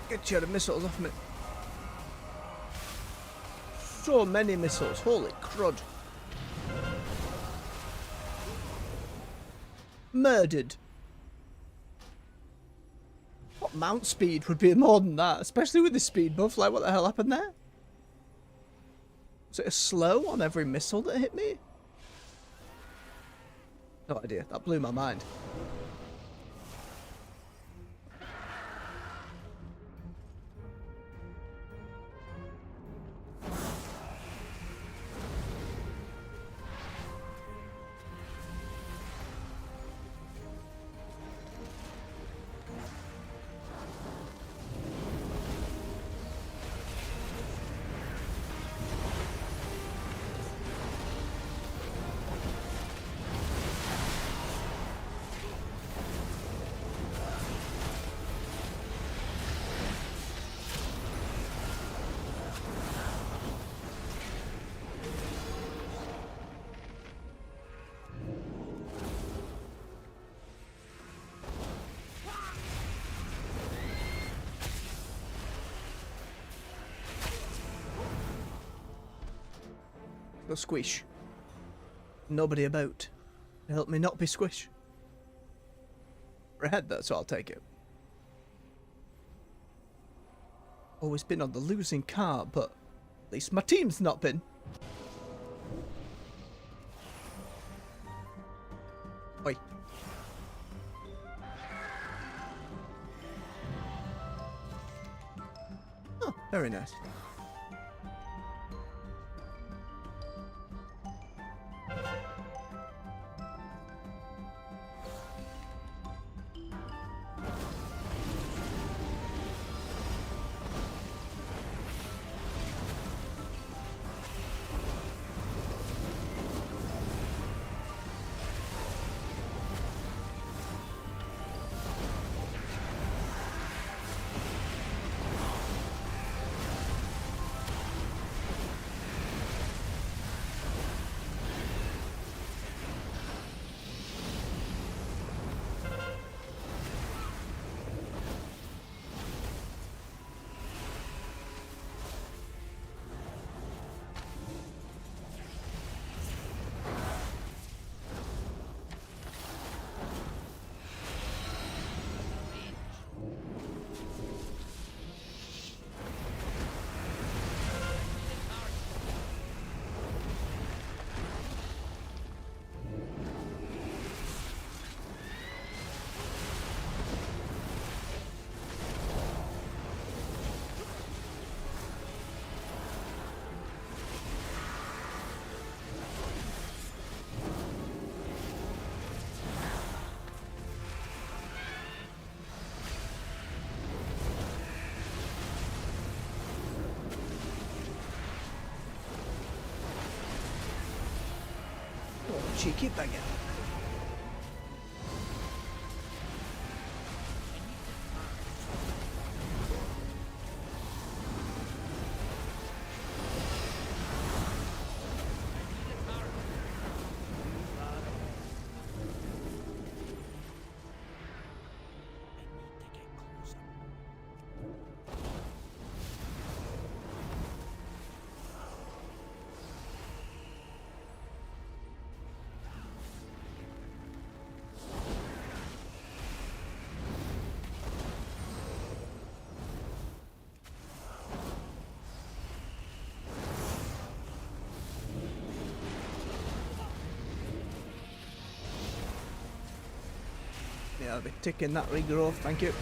Get your missiles off me. So many missiles, holy crud. Murdered. What mount speed would be more than that? Especially with the speed buff, like what the hell happened there? Was it a slow on every missile that hit me? No idea, that blew my mind. Go squish. Nobody about to help me not be squish. For a head though, so I'll take it. Always been on the losing card, but at least my team's not been. Oi. Oh, very nice. cheeky beggar. Yeah, I'll be taking that regrowth, thank you.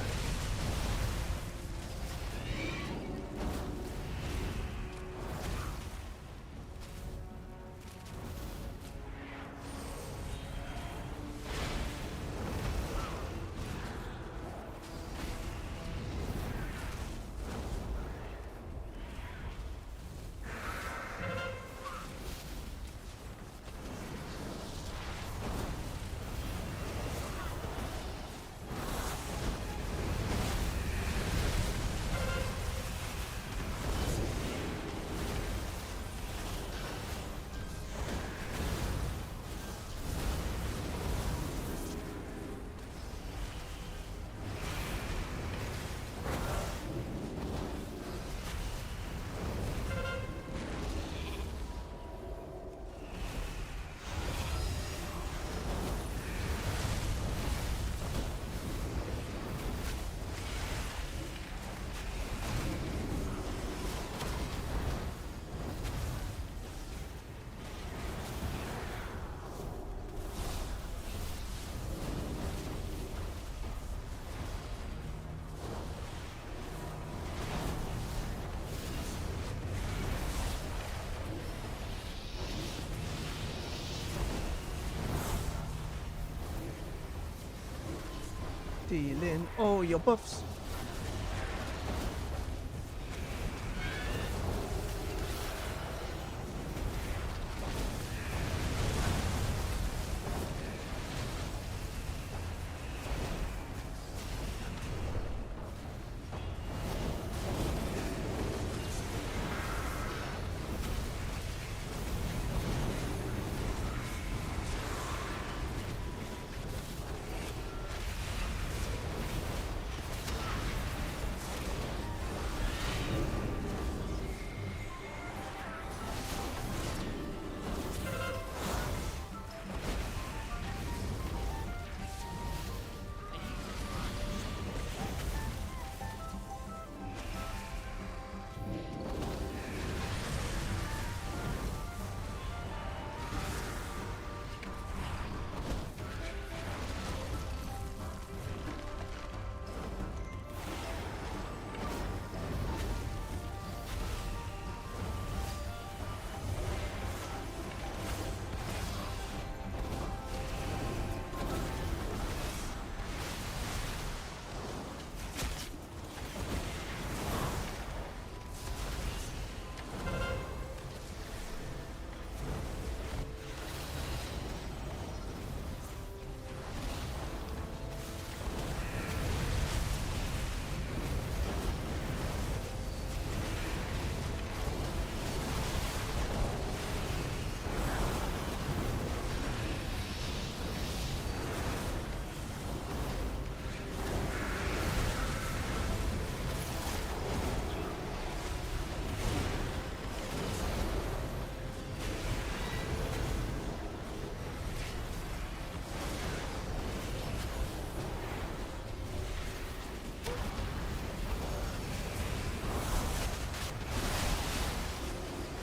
Dealing all your buffs.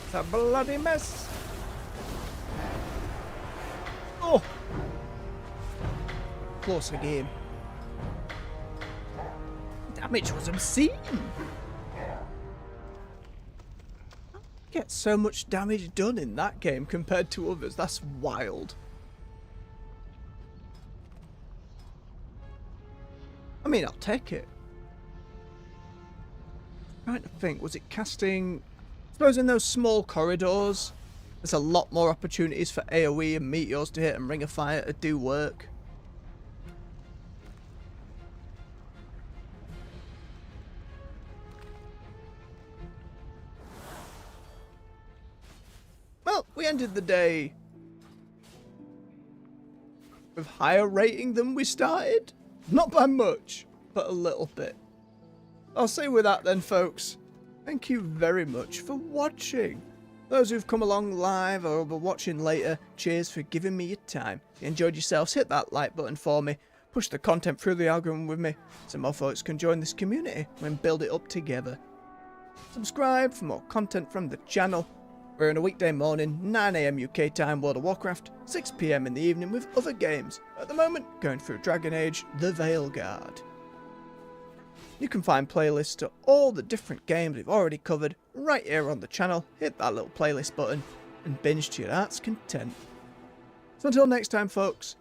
It's a bloody mess. Oh! Close again. Damage was obscene. Get so much damage done in that game compared to others. That's wild. I mean, I'll take it. Trying to think, was it casting? I suppose in those small corridors, There's a lot more opportunities for AoE and meteors to hit and Ring of Fire to do work. Well, we ended the day with higher rating than we started. Not by much, but a little bit. I'll say with that then, folks, thank you very much for watching. Those who've come along live or will be watching later, cheers for giving me your time. If you enjoyed yourselves, hit that like button for me. Push the content through the algorithm with me so more folks can join this community and build it up together. Subscribe for more content from the channel. We're in a weekday morning, 9 AM UK time, World of Warcraft, 6 PM in the evening with other games. At the moment, going through Dragon Age, The Veilguard. You can find playlists to all the different games we've already covered right here on the channel. Hit that little playlist button and binge to your heart's content. So until next time, folks,